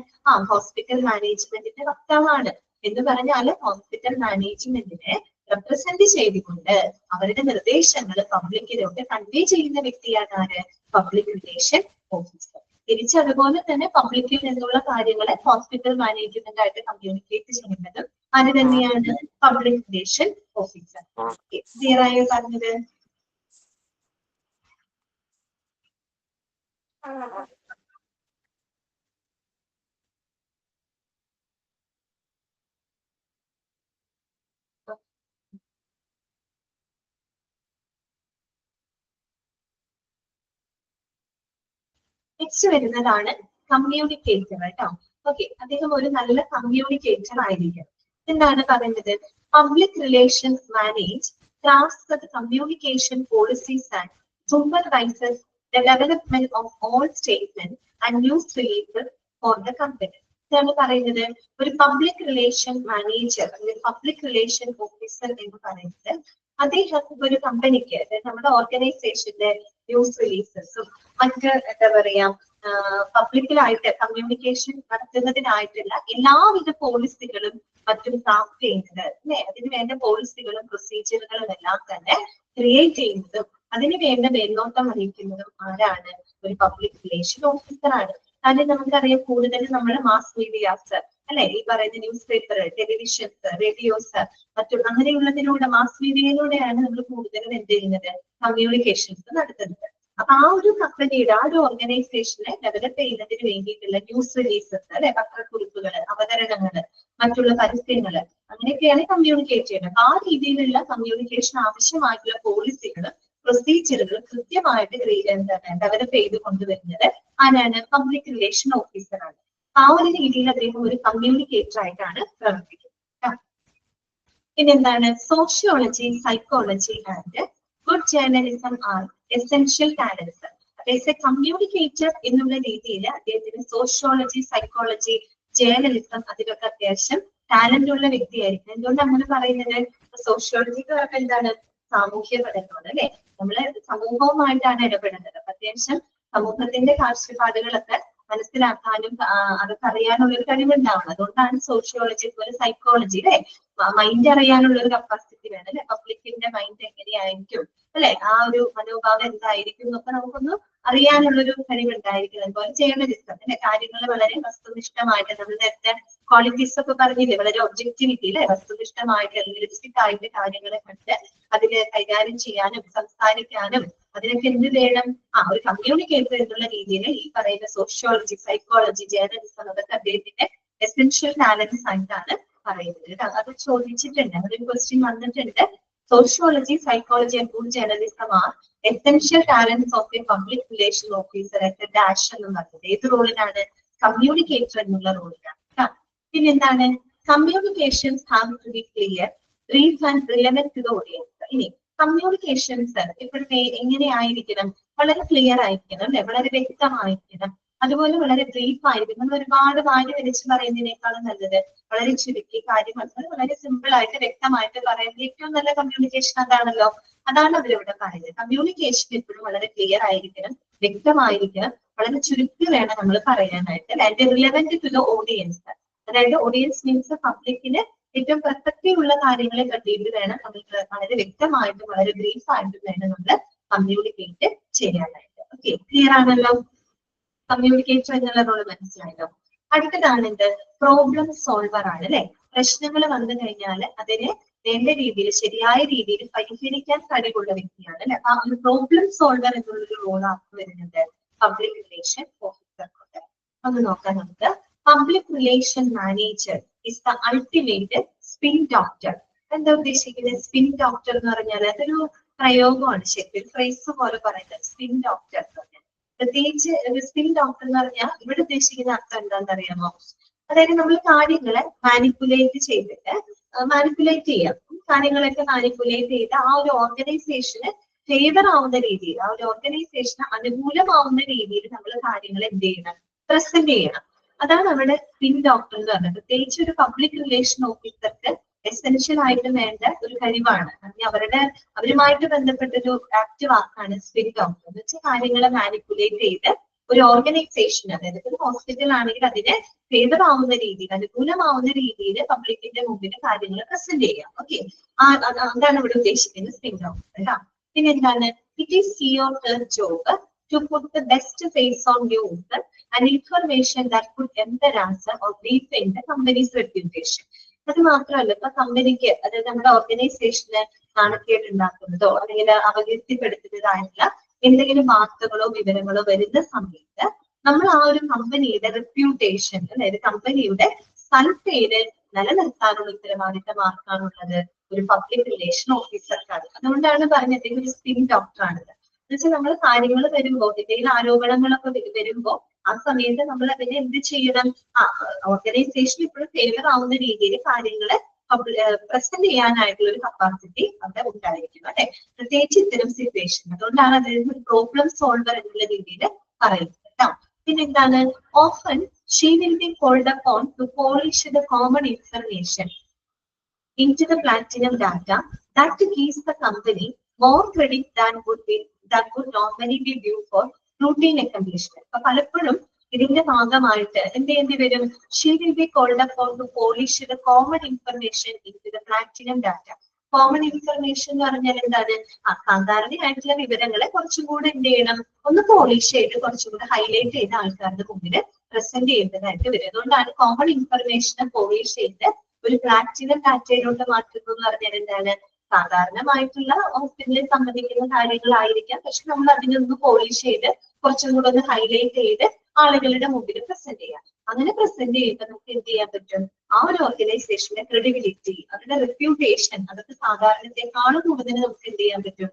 ഹോസ്പിറ്റൽ മാനേജ്മെന്റിന്റെ വക്താവാണ് എന്ന് പറഞ്ഞാൽ ഹോസ്പിറ്റൽ മാനേജ്മെന്റിനെ റെപ്രസെന്റ് ചെയ്തുകൊണ്ട് അവരുടെ നിർദ്ദേശങ്ങൾ പബ്ലിക്കിലോട്ട് കൺവേ ചെയ്യുന്ന വ്യക്തിയാണ് ആര്? Public relation officer. തിരിച്ച് അതുപോലെ തന്നെ പബ്ലിക്കിൽ നിന്നുള്ള കാര്യങ്ങളെ ഹോസ്പിറ്റൽ മാനേജ്മെന്റ് ആയിട്ട് കമ്മ്യൂണിക്കേറ്റ് ചെയ്യുന്നതും അത് തന്നെയാണ് പബ്ലിക് റിലേഷൻ ഓഫീസർ. ക്ലിയർ ആയോ പറഞ്ഞത്? നെക്സ്റ്റ് വരുന്നതാണ് കമ്മ്യൂണിക്കേറ്റർ കേട്ടോ. ഓക്കെ, അദ്ദേഹം ഒരു നല്ല കമ്മ്യൂണിക്കേറ്റർ ആയിരിക്കും. എന്താണ് പറയുന്നത്? Public relations manage crafts the communication policies and supervises the development of all statements and news releases for the company. ഇതാണ് പറയുന്നത്. ഒരു പബ്ലിക് റിലേഷൻ മാനേജർ അല്ലെങ്കിൽ പബ്ലിക് റിലേഷൻ ഓഫീസർ എന്ന് പറയുന്നത് അദ്ദേഹം ഒരു കമ്പനിക്ക്, അതായത് നമ്മുടെ ഓർഗനൈസേഷന്റെ ന്യൂസ് റിലീസസും മറ്റ് എന്താ പറയാ പബ്ലിക്കിലായിട്ട് കമ്മ്യൂണിക്കേഷൻ നടത്തുന്നതിനായിട്ടുള്ള എല്ലാവിധ പോളിസികളും മറ്റും ക്രാഫ്റ്റ് ചെയ്യുന്നത് അല്ലെ, അതിന് വേണ്ട പോളിസികളും പ്രൊസീജിയറുകളും എല്ലാം തന്നെ ക്രിയേറ്റ് ചെയ്യുന്നതും അതിന് വേണ്ട മേൽനോട്ടം വഹിക്കുന്നതും ആരാണ്? ഒരു പബ്ലിക് റിലേഷൻ ഓഫീസറാണ്. കാരണം നമുക്കറിയാം കൂടുതലും നമ്മുടെ മാസ് മീഡിയാസ് അല്ലെ, ഈ പറയുന്ന ന്യൂസ് പേപ്പർ, ടെലിവിഷൻസ്, റേഡിയോസ് മറ്റും അങ്ങനെയുള്ളതിലൂടെ മാസ് മീഡിയയിലൂടെയാണ് നമ്മൾ കൂടുതലും എന്ത് ചെയ്യുന്നത്? കമ്മ്യൂണിക്കേഷൻസ് നടത്തുന്നത്. അപ്പൊ ആ ഒരു കമ്പനിയുടെ, ആ ഒരു ഓർഗനൈസേഷനെ ഡെവലപ്പ് ചെയ്യുന്നതിന് വേണ്ടിയിട്ടുള്ള ന്യൂസ് റിലീസസ് അല്ലെ, പത്രക്കുറിപ്പുകള്, അവതരണങ്ങള്, മറ്റുള്ള പരസ്യങ്ങള്, അങ്ങനെയൊക്കെയാണ് കമ്മ്യൂണിക്കേറ്റ് ചെയ്യുന്നത്. ആ രീതിയിലുള്ള കമ്മ്യൂണിക്കേഷൻ ആവശ്യമായിട്ടുള്ള പോളിസികള്, പ്രൊസീജിയറുകൾ കൃത്യമായിട്ട് ഡെവലപ്പ് ചെയ്ത് കൊണ്ടുവരുന്നത് ആരാണ്? പബ്ലിക് റിലേഷൻ ഓഫീസറാണ്. ആ ഒരു രീതിയിൽ അദ്ദേഹം ഒരു കമ്മ്യൂണിക്കേറ്റർ ആയിട്ടാണ് പ്രവർത്തിക്കുന്നത്. പിന്നെന്താണ്? Sociology, psychology and good journalism are essential talents. As A communicator എന്നുള്ള രീതിയിൽ അദ്ദേഹത്തിന് സോഷ്യോളജി, സൈക്കോളജി, ജേർണലിസം അതിലൊക്കെ അത്യാവശ്യം ടാലന്റ് ഉള്ള വ്യക്തിയായിരിക്കും. എന്തുകൊണ്ട് അങ്ങനെ പറയുന്നത്? സോഷ്യോളജി എന്ന് പറയുമ്പോൾ എന്താണ്? സാമൂഹ്യ പഠനമാണ് അല്ലെ, നമ്മള് സമൂഹവുമായിട്ടാണ് ഇടപെടുന്നത്. അത്യാവശ്യം സമൂഹത്തിന്റെ കാഴ്ചപ്പാടുകളൊക്കെ മനസ്സിലാക്കാനും അതൊക്കെ അറിയാനുള്ള ഒരു കഴിവുണ്ടാവണം. അതുകൊണ്ടാണ് സോഷ്യോളജി പോലെ സൈക്കോളജി അല്ലെ, മൈൻഡ് അറിയാനുള്ള ഒരു കപ്പാസിറ്റി വേണം അല്ലെ, പബ്ലിക്കിന്റെ മൈൻഡ് എങ്ങനെയായിരിക്കും അല്ലെ, ആ ഒരു മനോഭാവം എന്തായിരിക്കും എന്നൊക്കെ നമുക്കൊന്ന് അറിയാനുള്ളൊരു കഴിവുണ്ടായിരിക്കും. അതുപോലെ ജേർണലിസം അല്ലെ, കാര്യങ്ങൾ വളരെ വസ്തുനിഷ്ഠമായിട്ട്, നമ്മൾ നേരത്തെ ക്വാളിറ്റീസ് ഒക്കെ പറഞ്ഞില്ലേ, വളരെ ഒബ്ജക്ടിവിറ്റി അല്ലെ, വസ്തുനിഷ്ഠമായിട്ട് റിയലിസ്റ്റിക് ആയിട്ട് കാര്യങ്ങളെ കണ്ട് അതിന് കൈകാര്യം ചെയ്യാനും സംസാരിക്കാനും അതിനൊക്കെ എന്ത് വേണം? ഒരു കമ്മ്യൂണിക്കേറ്റർ എന്നുള്ള രീതിയിൽ ഈ പറയുന്ന സോഷ്യോളജി, സൈക്കോളജി, ജേർണലിസം അതൊക്കെ അദ്ദേഹത്തിന്റെ എസെൻഷ്യൽ ടാലൻസ് ആയിട്ടാണ് പറയുന്നത്. അത് ചോദിച്ചിട്ടുണ്ട്, അതൊരു ക്വസ്റ്റ്യൻ വന്നിട്ടുണ്ട്. Sociology, psychology, and good journalism are essential talents of a public relation officer at a dash എന്ന് പറഞ്ഞത്. ഏത് റോളിനാണ്? കമ്മ്യൂണിക്കേറ്റർ എന്നുള്ള റോളിനാണ്. പിന്നെ എന്താണ്? Communications have to be clear, brief and relevant to the audience. ഇനി കമ്മ്യൂണിക്കേഷൻസ് ഇപ്പോഴത്തെ എങ്ങനെയായിരിക്കണം? വളരെ ക്ലിയർ ആയിരിക്കണം അല്ലെ, വളരെ വ്യക്തമായിരിക്കണം, അതുപോലെ വളരെ ബ്രീഫ് ആയിരിക്കും. നമ്മൾ ഒരുപാട് വാരി വലിച്ച് പറയുന്നതിനേക്കാളും നല്ലത് വളരെ ചുരുക്കി കാര്യങ്ങൾ വളരെ സിമ്പിൾ ആയിട്ട് വ്യക്തമായിട്ട് പറയുന്നത് ഏറ്റവും നല്ല കമ്മ്യൂണിക്കേഷൻ അതാണല്ലോ. അതാണ് അവരിവിടെ പറയുന്നത്. കമ്മ്യൂണിക്കേഷൻ എപ്പോഴും വളരെ ക്ലിയർ ആയിരിക്കണം, വ്യക്തമായിരിക്കണം, വളരെ ചുരുക്കി വേണം നമ്മൾ പറയാനായിട്ട്. And relevant to the audience, അതായത് ഓഡിയൻസ് മീൻസ് പബ്ലിക്കിന് ഏറ്റവും പ്രസക്തിയുള്ള ഉള്ള കാര്യങ്ങളെ കണ്ടിട്ട് വേണം നമുക്ക് വളരെ വ്യക്തമായിട്ടും വളരെ ബ്രീഫ് ആയിട്ടും വേണം നമ്മൾ കമ്മ്യൂണിക്കേറ്റ് ചെയ്യാനായിട്ട്. ഓക്കെ, ക്ലിയർ ആണല്ലോ? കമ്മ്യൂണിക്കേറ്റർ എന്നുള്ള റോള് മനസ്സിലായല്ലോ. അടുത്തതാണ് എന്ത്? പ്രോബ്ലം സോൾവർ ആണ് അല്ലെ. പ്രശ്നങ്ങൾ വന്നു കഴിഞ്ഞാൽ അതിനെ വേണ്ട രീതിയിൽ, ശരിയായ രീതിയിൽ പരിഹരിക്കാൻ കഴിവുള്ള വ്യക്തിയാണ് അല്ലെ. അപ്പൊ ഒരു പ്രോബ്ലം സോൾവർ എന്നുള്ളൊരു റോളാണ് വരുന്നത് പബ്ലിക് റിലേഷൻ ഓഫീസർക്കുണ്ട്. ഒന്ന് നോക്കാം നമുക്ക്. Public relation manager is the ultimate spin doctor. എന്താ ഉദ്ദേശിക്കുന്നത്? സ്പിൻ ഡോക്ടർ എന്ന് പറഞ്ഞാൽ അതൊരു പ്രയോഗമാണ്, ശരിക്കും ഫ്രേസ് പോലെ പറയുന്നത് സ്പിൻ ഡോക്ടർ എന്ന് പറഞ്ഞാൽ. പ്രത്യേകിച്ച് സ്പിൻ ഡോക്ടർ എന്ന് പറഞ്ഞാൽ ഇവിടെ ഉദ്ദേശിക്കുന്ന അർത്ഥം എന്താണെന്ന് അറിയാമോ? അതായത് നമ്മൾ കാര്യങ്ങളെ മാനിപ്പുലേറ്റ് ചെയ്യാം, കാര്യങ്ങളൊക്കെ മാനിപ്പുലേറ്റ് ചെയ്ത് ആ ഒരു ഓർഗനൈസേഷന് ഫേവർ ആവുന്ന രീതിയിൽ, ആ ഒരു ഓർഗനൈസേഷന് അനുകൂലമാവുന്ന രീതിയിൽ നമ്മൾ കാര്യങ്ങൾ എന്ത് ചെയ്യണം? പ്രസന്റ് ചെയ്യണം. അതാണ് അവിടെ സ്പിൻ ഡോക്ടർ എന്ന് പറഞ്ഞത്. പ്രത്യേകിച്ച് ഒരു പബ്ലിക് റിലേഷൻ ഓഫീസർക്ക് എസെൻഷ്യൽ ആയിട്ട് വേണ്ട ഒരു കഴിവാണ്. അവരുമായിട്ട് ബന്ധപ്പെട്ടൊരു ആക്ട് വാക്കാണ് സ്പിൻ ഡോക്ടർ എന്ന് വെച്ചാൽ കാര്യങ്ങളെ മാനിപ്പുലേറ്റ് ചെയ്ത് ഒരു ഓർഗനൈസേഷൻ, അതായത് ഒരു ഹോസ്പിറ്റൽ ആണെങ്കിൽ അതിനെ ഫേവർ ആവുന്ന രീതിയിൽ, അനുകൂലമാവുന്ന രീതിയിൽ പബ്ലിക്കിന്റെ മുമ്പിൽ കാര്യങ്ങൾ പ്രസന്റ് ചെയ്യാം. ഓക്കെ, അതാണ് ഇവിടെ ഉദ്ദേശിക്കുന്നത് സ്പിൻ ഡോക്ടർ. പിന്നെ എന്താണ്? It is here her job to put the best face on news and information that could embarrass or defame the company's reputation. അത് മാത്രമല്ല, ഇപ്പൊ കമ്പനിക്ക്, അതായത് നമ്മുടെ ഓർഗനൈസേഷന് നാണക്കേട് ഉണ്ടാക്കുന്നതോ അല്ലെങ്കിൽ അപകീർത്തിപ്പെടുത്തുന്നതായിട്ടുള്ള എന്തെങ്കിലും വാർത്തകളോ വിവരങ്ങളോ വരുന്ന സമയത്ത് നമ്മൾ ആ ഒരു കമ്പനിയുടെ റെപ്യൂട്ടേഷൻ, അതായത് കമ്പനിയുടെ സ്ഥലപ്പേര് നിലനിർത്താനുള്ള ഉത്തരവാദിത്തം ആർക്കാണുള്ളത്? ഒരു പബ്ലിക് റിലേഷൻ ഓഫീസർക്കാണ്. അതുകൊണ്ടാണ് പറഞ്ഞത് ഒരു സ്പിൻ ഡോക്ടറാണിത്. എന്നുവെച്ചാൽ നമ്മൾ കാര്യങ്ങൾ വരുമ്പോൾ, എന്തെങ്കിലും ആരോപണങ്ങളൊക്കെ വരുമ്പോൾ ആ സമയത്ത് നമ്മൾ അതിനെ എന്ത് ചെയ്യണം? ഓർഗനൈസേഷൻ ഇപ്പോഴും ഫെയിലർ ആവുന്ന രീതിയിൽ കാര്യങ്ങള് പ്രസന്റ് ചെയ്യാനായിട്ടുള്ള ഒരു കപ്പാസിറ്റി അവിടെ ഉണ്ടായിരിക്കും അല്ലെ, പ്രത്യേകിച്ച് ഇത്തരം സിറ്റുവേഷൻ. അതുകൊണ്ടാണ് അദ്ദേഹം ഒരു പ്രോബ്ലം സോൾവർ എന്നുള്ള രീതിയിൽ പറയുന്നത് കേട്ടോ. പിന്നെന്താണ്? Often she will be called upon to polish the common information into the platinum data that gives the company more credit than would normally be due for routine accomplishment. അപ്പൊ പലപ്പോഴും ഇതിന്റെ ഭാഗമായിട്ട് എന്ത് ചെയ്യേണ്ടി വരും? She will be called upon to polish the common information into the platinum data. Common information എന്ന് പറഞ്ഞാൽ എന്താണ്? സാധാരണയായിട്ടുള്ള വിവരങ്ങളെ കുറച്ചും കൂടെ എന്ത് ചെയ്യണം? ഒന്ന് പോളിഷ് ചെയ്ത് കുറച്ചും കൂടെ ഹൈലൈറ്റ് ചെയ്ത ആൾക്കാരുടെ മുമ്പിൽ പ്രസന്റ് ചെയ്യേണ്ടതായിട്ട് വരും. അതുകൊണ്ടാണ് കോമൺ ഇൻഫർമേഷനെ പോളിഷ് ചെയ്ത് ഒരു പ്ലാറ്റിനം ഡാറ്റയിലോട്ട് മാറ്റുന്നു എന്ന് പറഞ്ഞാൽ എന്താണ്? സാധാരണമായിട്ടുള്ള ഹോസ്പിറ്റലിൽ സംബന്ധിക്കുന്ന കാര്യങ്ങളായിരിക്കാം, പക്ഷെ നമ്മൾ അതിനൊന്ന് പോളിഷ് ചെയ്ത് കുറച്ചും കൂടെ ഒന്ന് ഹൈലൈറ്റ് ചെയ്ത് ആളുകളുടെ മുമ്പിൽ പ്രസന്റ് ചെയ്യാം. അങ്ങനെ പ്രസന്റ് ചെയ്യുമ്പോൾ നമുക്ക് എന്ത് ചെയ്യാൻ പറ്റും? ആ ഒരു ഓർഗനൈസേഷന്റെ ക്രെഡിബിലിറ്റി, അവരുടെ റെപ്യൂട്ടേഷൻ, അതൊക്കെ സാധാരണത്തെക്കാളും കൂടുതൽ നമുക്ക് എന്ത് ചെയ്യാൻ പറ്റും?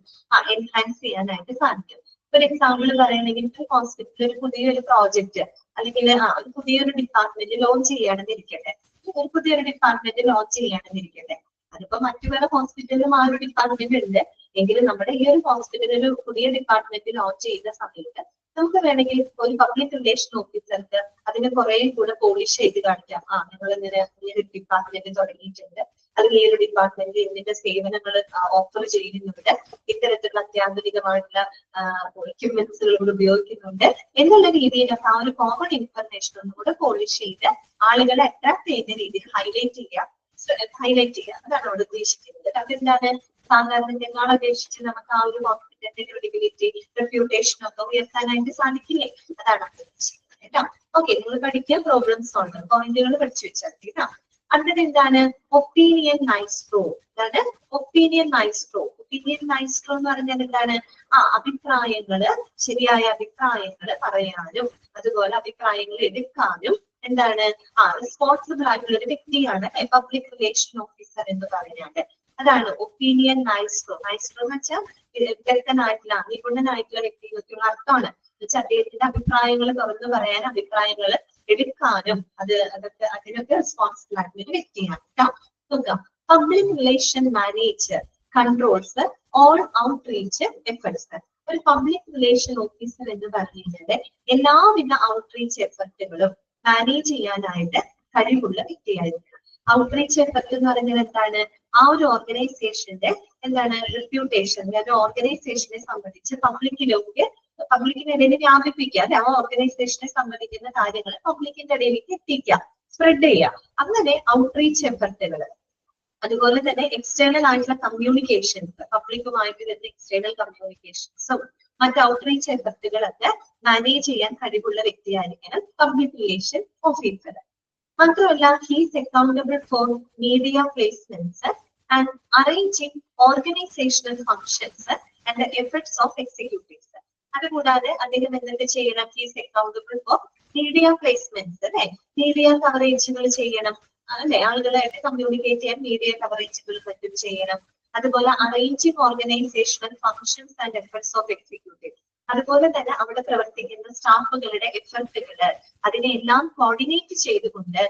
എൻഹാൻസ് ചെയ്യാനായിട്ട് സാധിക്കും. ഒരു എക്സാമ്പിൾ പറയുകയാണെങ്കിൽ ഒരു ഹോസ്പിറ്റലിൽ ഒരു പുതിയൊരു പ്രോജക്റ്റ് അല്ലെങ്കിൽ ഒരു പുതിയൊരു ഡിപ്പാർട്ട്മെന്റ് ലോഞ്ച് ചെയ്യുകയാണെന്നിരിക്കട്ടെ, ഒരു പുതിയൊരു ഡിപ്പാർട്ട്മെന്റ് ലോഞ്ച് ചെയ്യുകയാണെന്നിരിക്കട്ടെ. അതിപ്പോ മറ്റു വേറെ ഹോസ്പിറ്റലിലും ആ ഒരു ഡിപ്പാർട്ട്മെന്റ് ഉണ്ട്, എങ്കിലും നമ്മുടെ ഈ ഒരു ഹോസ്പിറ്റലിൽ ഒരു പുതിയ ഡിപ്പാർട്ട്മെന്റ് ലോഞ്ച് ചെയ്യുന്ന സമയത്ത് നമുക്ക് വേണമെങ്കിൽ ഒരു പബ്ലിക് റിലേഷൻ ഓഫീസർക്ക് അതിന് കുറെ കൂടെ പോളിഷ് ചെയ്ത് കാണിക്കാം. നിങ്ങൾ ഇങ്ങനെ ഈ ഒരു ഡിപ്പാർട്ട്മെന്റ് തുടങ്ങിയിട്ടുണ്ട്, അല്ലെങ്കിൽ ഈ ഒരു ഡിപ്പാർട്ട്മെന്റ് ഇതിന്റെ സേവനങ്ങൾ ഓഫർ ചെയ്യുന്നുണ്ട്, ഇത്തരത്തിലുള്ള അത്യാധുനികമായിട്ടുള്ള എക്യുപ്മെന്റ്സുകൾ ഉപയോഗിക്കുന്നുണ്ട് എന്നുള്ള രീതിയിലൊക്കെ ആ ഒരു കോമൺ ഇൻഫർമേഷൻ ഒന്നുകൂടെ പോളിഷ് ചെയ്ത് ആളുകളെ അട്രാക്ട് ചെയ്യുന്ന രീതിയിൽ ഹൈലൈറ്റ് ചെയ്യുക. അതാണ് അവിടെ ഉദ്ദേശിക്കുന്നത്. അതെന്താണ്? സാധാരണ അപേക്ഷിച്ച് നമുക്ക് ആ ഒരു ഹോസ്പിറ്റലിന്റെ ക്രെഡിബിലിറ്റി, റെപ്യൂട്ടേഷൻ ഒക്കെ ഉയർത്താനായിട്ട് സാധിക്കില്ലേ? അതാണ് ഉദ്ദേശിക്കുന്നത് കേട്ടോ. ഓക്കെ, നിങ്ങൾ പഠിക്കുക പ്രോബ്ലം സോൾവർ, പോയിന്റുകൾ പഠിച്ചു വെച്ചാൽ കേട്ടോ. അടുത്തത് എന്താണ്? Opinion Maestro. അതാണ് ഒപ്പീനിയൻ മൈസ്ട്രോ. ഒപ്പീനിയൻ മൈസ്ട്രോ എന്ന് പറഞ്ഞാൽ എന്താണ്? അഭിപ്രായങ്ങള്, ശരിയായ അഭിപ്രായങ്ങള് പറയാനും അതുപോലെ അഭിപ്രായങ്ങൾ എടുക്കാനും എന്താണ് റെസ്പോൺസിബിൾ ആയിട്ടുള്ള ഒരു വ്യക്തിയാണ് പബ്ലിക് റിലേഷൻ ഓഫീസർ എന്ന് പറയുന്നത്. അതാണ് ഒപ്പീനിയൻ മൈസ്ട്രോ. മൈസ്ട്രോ എന്ന് വെച്ചാൽ വിദഗ്ധനായിട്ടുള്ള നിപുണനായിട്ടുള്ള വ്യക്തികൾക്കുള്ള അർത്ഥമാണ്. എന്നുവെച്ചാൽ അദ്ദേഹത്തിന്റെ അഭിപ്രായങ്ങൾ തുറന്നു പറയാനും അഭിപ്രായങ്ങൾ എടുക്കാനും അതിനൊക്കെ റെസ്പോൺസിബിൾ ആയിട്ടുള്ള ഒരു വ്യക്തിയാണ് കേട്ടോ. Public relation manager controls all outreach efforts. ഒരു പബ്ലിക് റിലേഷൻ ഓഫീസർ എന്ന് പറയുന്നത് എല്ലാവിധ ഔട്ട്റീച്ച് എഫർട്ടുകളും മാനേജ് ചെയ്യാനായിട്ട് കഴിവുള്ള വ്യക്തിയായിരിക്കണം. ഔട്ട്റീച്ച് എഫർട്ട് എന്ന് പറയുന്നത് എന്താണ്? ആ ഒരു ഓർഗനൈസേഷന്റെ എന്താണ് റെപ്യൂട്ടേഷൻ, അതായത് ഓർഗനൈസേഷനെ സംബന്ധിച്ച് പബ്ലിക്കിനിടയിൽ വ്യാപിപ്പിക്കുക, അല്ലെ? ആ ഓർഗനൈസേഷനെ സംബന്ധിക്കുന്ന കാര്യങ്ങൾ പബ്ലിക്കിന്റെ ഇടയിലേക്ക് എത്തിക്കുക, സ്പ്രെഡ് ചെയ്യുക. അങ്ങനെ ഔട്ട്റീച്ച് എഫർട്ടുകൾ. അതുപോലെ തന്നെ എക്സ്റ്റേണൽ ആയിട്ടുള്ള കമ്മ്യൂണിക്കേഷൻസ്, പബ്ലിക്കുമായിട്ട് വരുന്ന എക്സ്റ്റേണൽ കമ്മ്യൂണിക്കേഷൻസും മറ്റ് ഔട്ട്റീച്ച് എഫർട്ടുകളൊക്കെ മാനേജ് ചെയ്യാൻ കഴിവുള്ള വ്യക്തിയായിരിക്കണം പബ്ലിക് റിലേഷൻ ഓഫീസർ. മാത്രമല്ല, he's accountable four media placements and arranging organisational functions and the efforts of executives. അതുകൂടാതെ അദ്ദേഹം എന്തൊക്കെ ചെയ്യണം? He's accountable four media placements, അല്ലെ? മീഡിയ കവറേജുകൾ ചെയ്യണം, അല്ലെ? ആളുകളായിട്ട് കമ്മ്യൂണിക്കേറ്റ് ചെയ്യാൻ മീഡിയ കവറേജുകൾ മറ്റും ചെയ്യണം. അതുപോലെ arranging organisational functions and efforts of executive. അതുപോലെ തന്നെ അവിടെ പ്രവർത്തിക്കുന്ന സ്റ്റാഫുകളുടെ എഫർട്ടുകള് അതിനെല്ലാം കോർഡിനേറ്റ് ചെയ്തുകൊണ്ട്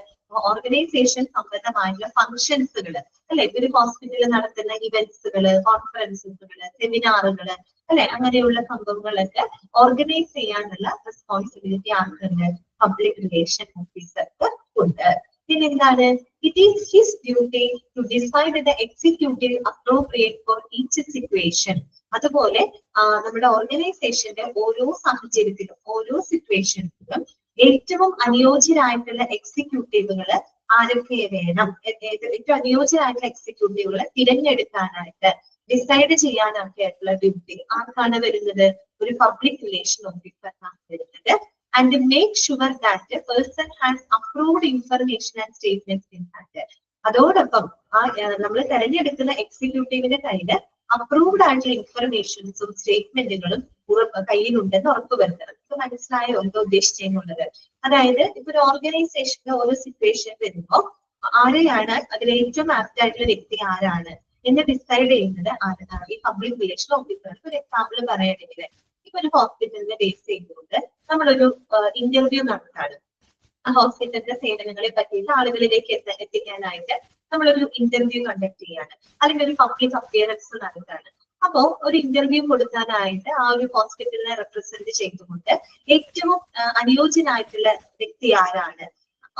ഓർഗനൈസേഷൻ സംബന്ധമായിട്ടുള്ള ഫങ്ഷൻസുകള്, അല്ലെ? ഒരു ഹോസ്പിറ്റലിൽ നടത്തുന്ന ഇവന്റ്സുകള്, കോൺഫറൻസുകള്, സെമിനാറുകള്, അല്ലെ? അങ്ങനെയുള്ള സംഭവങ്ങളൊക്കെ ഓർഗനൈസ് ചെയ്യാനുള്ള റെസ്പോൺസിബിലിറ്റി ആർക്കുണ്ട്? പബ്ലിക് റിലേഷൻ ഓഫീസർക്ക് ഉണ്ട്. പിന്നെന്താണ്? It is his duty to decide the executive appropriate for each situation. അതുപോലെ നമ്മുടെ ഓർഗനൈസേഷന്റെ ഓരോ സാഹചര്യത്തിലും ഓരോ സിറ്റുവേഷൻസിലും ഏറ്റവും അനുയോജ്യരായിട്ടുള്ള എക്സിക്യൂട്ടീവുകള് ആരൊക്കെ വേണം, ഏറ്റവും അനുയോജ്യരായിട്ടുള്ള എക്സിക്യൂട്ടീവുകളെ തിരഞ്ഞെടുക്കാനായിട്ട് ഡിസൈഡ് ചെയ്യാനൊക്കെ ആയിട്ടുള്ള ഡ്യൂട്ടി ആർക്കാണ് വരുന്നത്? ഒരു പബ്ലിക് റിലേഷൻ ഓഫീസർക്കാണ് വരുന്നത്. And make sure that the person has approved information and statements in hand. അതോടൊപ്പം നമ്മൾ തെരഞ്ഞെടുക്കുന്ന എക്സിക്യൂട്ടീവിന്റെ കയ്യില് അപ്രൂവ്ഡ് ആയിട്ടുള്ള ഇൻഫർമേഷൻസും സ്റ്റേറ്റ്മെന്റുകളും കയ്യിലുണ്ടെന്ന് ഉറപ്പുവരുത്തണം. ഇപ്പൊ മനസ്സിലായോ എന്താ ഉദ്ദേശിച്ചെന്നുള്ളത്? അതായത് ഇപ്പൊ ഒരു ഓർഗനൈസേഷന്റെ ഓരോ സിറ്റുവേഷൻ വരുമ്പോൾ ആരെയാണ് അതിൽ ഏറ്റവും ആപ്റ്റ് ആയിട്ടുള്ള വ്യക്തി ആരാണ് എന്ന് ഡിസൈഡ് ചെയ്യുന്നത് ആരാണ്? ഈ പബ്ലിക് റിലേഷൻ ഓഫീസർ. ഒരു എക്സാമ്പിൾ പറയുകയാണെങ്കിൽ ഇപ്പൊ ഒരു ഹോസ്പിറ്റലിനെ ബേസ് ചെയ്തുകൊണ്ട് നമ്മളൊരു ഇന്റർവ്യൂ നടത്താണ്. ആ ഹോസ്പിറ്റലിന്റെ സേവനങ്ങളെ പറ്റിയിട്ട് ആളുകളിലേക്ക് എത്തിക്കാനായിട്ട് നമ്മളൊരു ഇന്റർവ്യൂ കണ്ടക്ട് ചെയ്യാണ്, അല്ലെങ്കിൽ ഒരു പബ്ലിക് അപ്പിയറൻസ് നടത്താണ്. അപ്പോ ഒരു ഇന്റർവ്യൂ കൊടുക്കാനായിട്ട് ആ ഒരു ഹോസ്പിറ്റലിനെ റെപ്രസെന്റ് ചെയ്തുകൊണ്ട് ഏറ്റവും അനുയോജ്യനായിട്ടുള്ള വ്യക്തി ആരാണ്?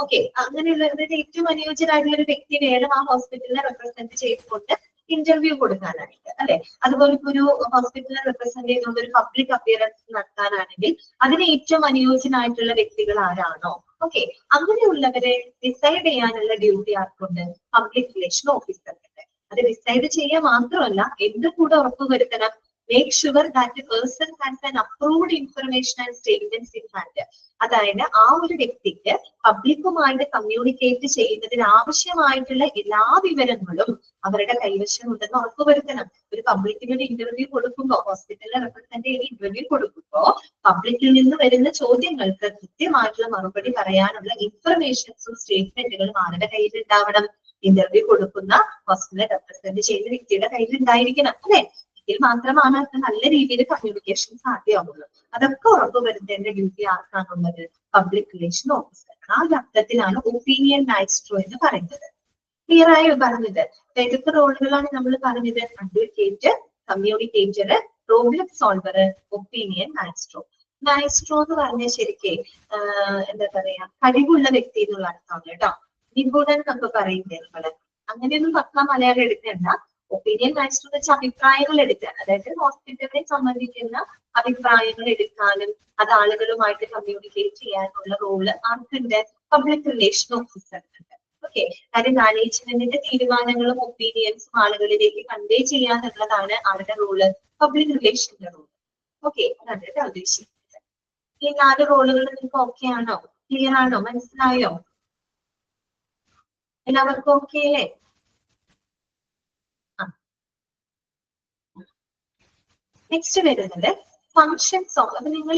ഓക്കെ, അങ്ങനെയുള്ള ഏറ്റവും അനുയോജ്യനായിട്ടുള്ള ഒരു വ്യക്തി വേണം ആ ഹോസ്പിറ്റലിനെ റെപ്രസെന്റ് ചെയ്തുകൊണ്ട് ഇന്റർവ്യൂ കൊടുക്കാനായിട്ട്, അല്ലെ? അതുപോലെ ഇപ്പൊ ഒരു ഹോസ്പിറ്റലിനെ റെപ്രസെന്റ് ചെയ്തുകൊണ്ട് ഒരു പബ്ലിക് അപ്പിയറൻസ് നടത്താനാണെങ്കിൽ അതിന് ഏറ്റവും അനുയോജ്യനായിട്ടുള്ള വ്യക്തികൾ ആരാണോ, ഓക്കെ, അങ്ങനെയുള്ളവരെ ഡിസൈഡ് ചെയ്യാനുള്ള ഡ്യൂട്ടി ആർക്കുണ്ട്? പബ്ലിക് റിലേഷൻ ഓഫീസർക്കുണ്ട്. അത് ഡിസൈഡ് ചെയ്യുക മാത്രമല്ല, എന്ത് കൂടെ ഉറപ്പുവരുത്തണം? Make sure that person has an approved information and statements in hand. അതായത് ആ ഒരു വ്യക്തിക്ക് പബ്ലിക്കുമായിട്ട് കമ്മ്യൂണിക്കേറ്റ് ചെയ്യുന്നതിന് ആവശ്യമായിട്ടുള്ള എല്ലാ വിവരങ്ങളും അവരുടെ കൈവശം ഉണ്ടെന്ന് ഉറപ്പുവരുത്തണം. ഒരു പബ്ലിക്കിന് ഒരു ഇന്റർവ്യൂ കൊടുക്കുമ്പോൾ, ഹോസ്പിറ്റലിനെ റെപ്രസെന്റ് ചെയ്ത് ഇന്റർവ്യൂ കൊടുക്കുമ്പോൾ പബ്ലിക്കിൽ നിന്ന് വരുന്ന ചോദ്യങ്ങൾക്ക് കൃത്യമായിട്ടുള്ള മറുപടി പറയാനുള്ള ഇൻഫർമേഷൻസും സ്റ്റേറ്റ്മെന്റുകളും ആരുടെ കയ്യിൽ ഉണ്ടാവണം? ഇന്റർവ്യൂ കൊടുക്കുന്ന ഹോസ്പിറ്റലിനെ റെപ്രസെന്റ് ചെയ്യുന്ന വ്യക്തിയുടെ കയ്യിൽ ഉണ്ടായിരിക്കണം, അല്ലെ? ഇതിൽ മാത്രമാണ് നല്ല രീതിയിൽ കമ്മ്യൂണിക്കേഷൻ സാധ്യമാകുന്നത്. അതൊക്കെ ഉറപ്പുവരുത്തേണ്ട ഡ്യൂട്ടി ആർക്കാണുള്ളത്? Public relation officer. ആ അർത്ഥത്തിലാണ് ഒപ്പീനിയൻ മാജിസ്ട്രോ എന്ന് പറയുന്നത്. ക്ലിയർ ആയോ പറഞ്ഞത്? ഏതൊക്കെ റോളുകളാണ് നമ്മൾ പറഞ്ഞത്? Advocate, communicator, problem solver, opinion maestro. Maestro എന്ന് പറഞ്ഞ ശരിക്കും എന്താ പറയാ, കഴിവുള്ള വ്യക്തി എന്നുള്ള അർത്ഥമാണ് കേട്ടോ. നിഗൂഢൻ എന്നൊക്കെ പറയുന്നത് നിങ്ങള് അങ്ങനെയൊന്നും പക്ക മലയാളം എടുക്കേണ്ട. ഒപ്പീനിയൻ മാജിസ്ട്രോ എന്ന് വെച്ചാൽ അഭിപ്രായങ്ങൾ എടുക്കാൻ, അതായത് ഹോസ്പിറ്റലിനെ സംബന്ധിക്കുന്ന അഭിപ്രായങ്ങൾ എടുക്കാനും അത് ആളുകളുമായിട്ട് കമ്മ്യൂണിക്കേറ്റ് ചെയ്യാനുള്ള റോള് ആർക്കുണ്ട്? പബ്ലിക് റിലേഷൻ ഓഫീസർക്കുണ്ട്. ഓക്കെ, കാര്യം മാനേജ്മെന്റിന്റെ തീരുമാനങ്ങളും ഒപ്പീനിയൻസും ആളുകളിലേക്ക് കൺവേ ചെയ്യാന്നുള്ളതാണ് ആരുടെ റോള്? പബ്ലിക് റിലേഷന്റെ റോള്. ഓക്കെ, അതാണ് കേട്ടോ ഉദ്ദേശിക്കുന്നത്. ഈ 4 റോളുകൾ നിങ്ങൾക്ക് ഓക്കെ ആണോ? ക്ലിയർ ആണോ? മനസ്സിലായോ? എല്ലാവർക്കും ഓക്കെ അല്ലേ? നെക്സ്റ്റ് വരുന്നത് ഫങ്ഷൻസ് ഓഫ്. അപ്പൊ നിങ്ങൾ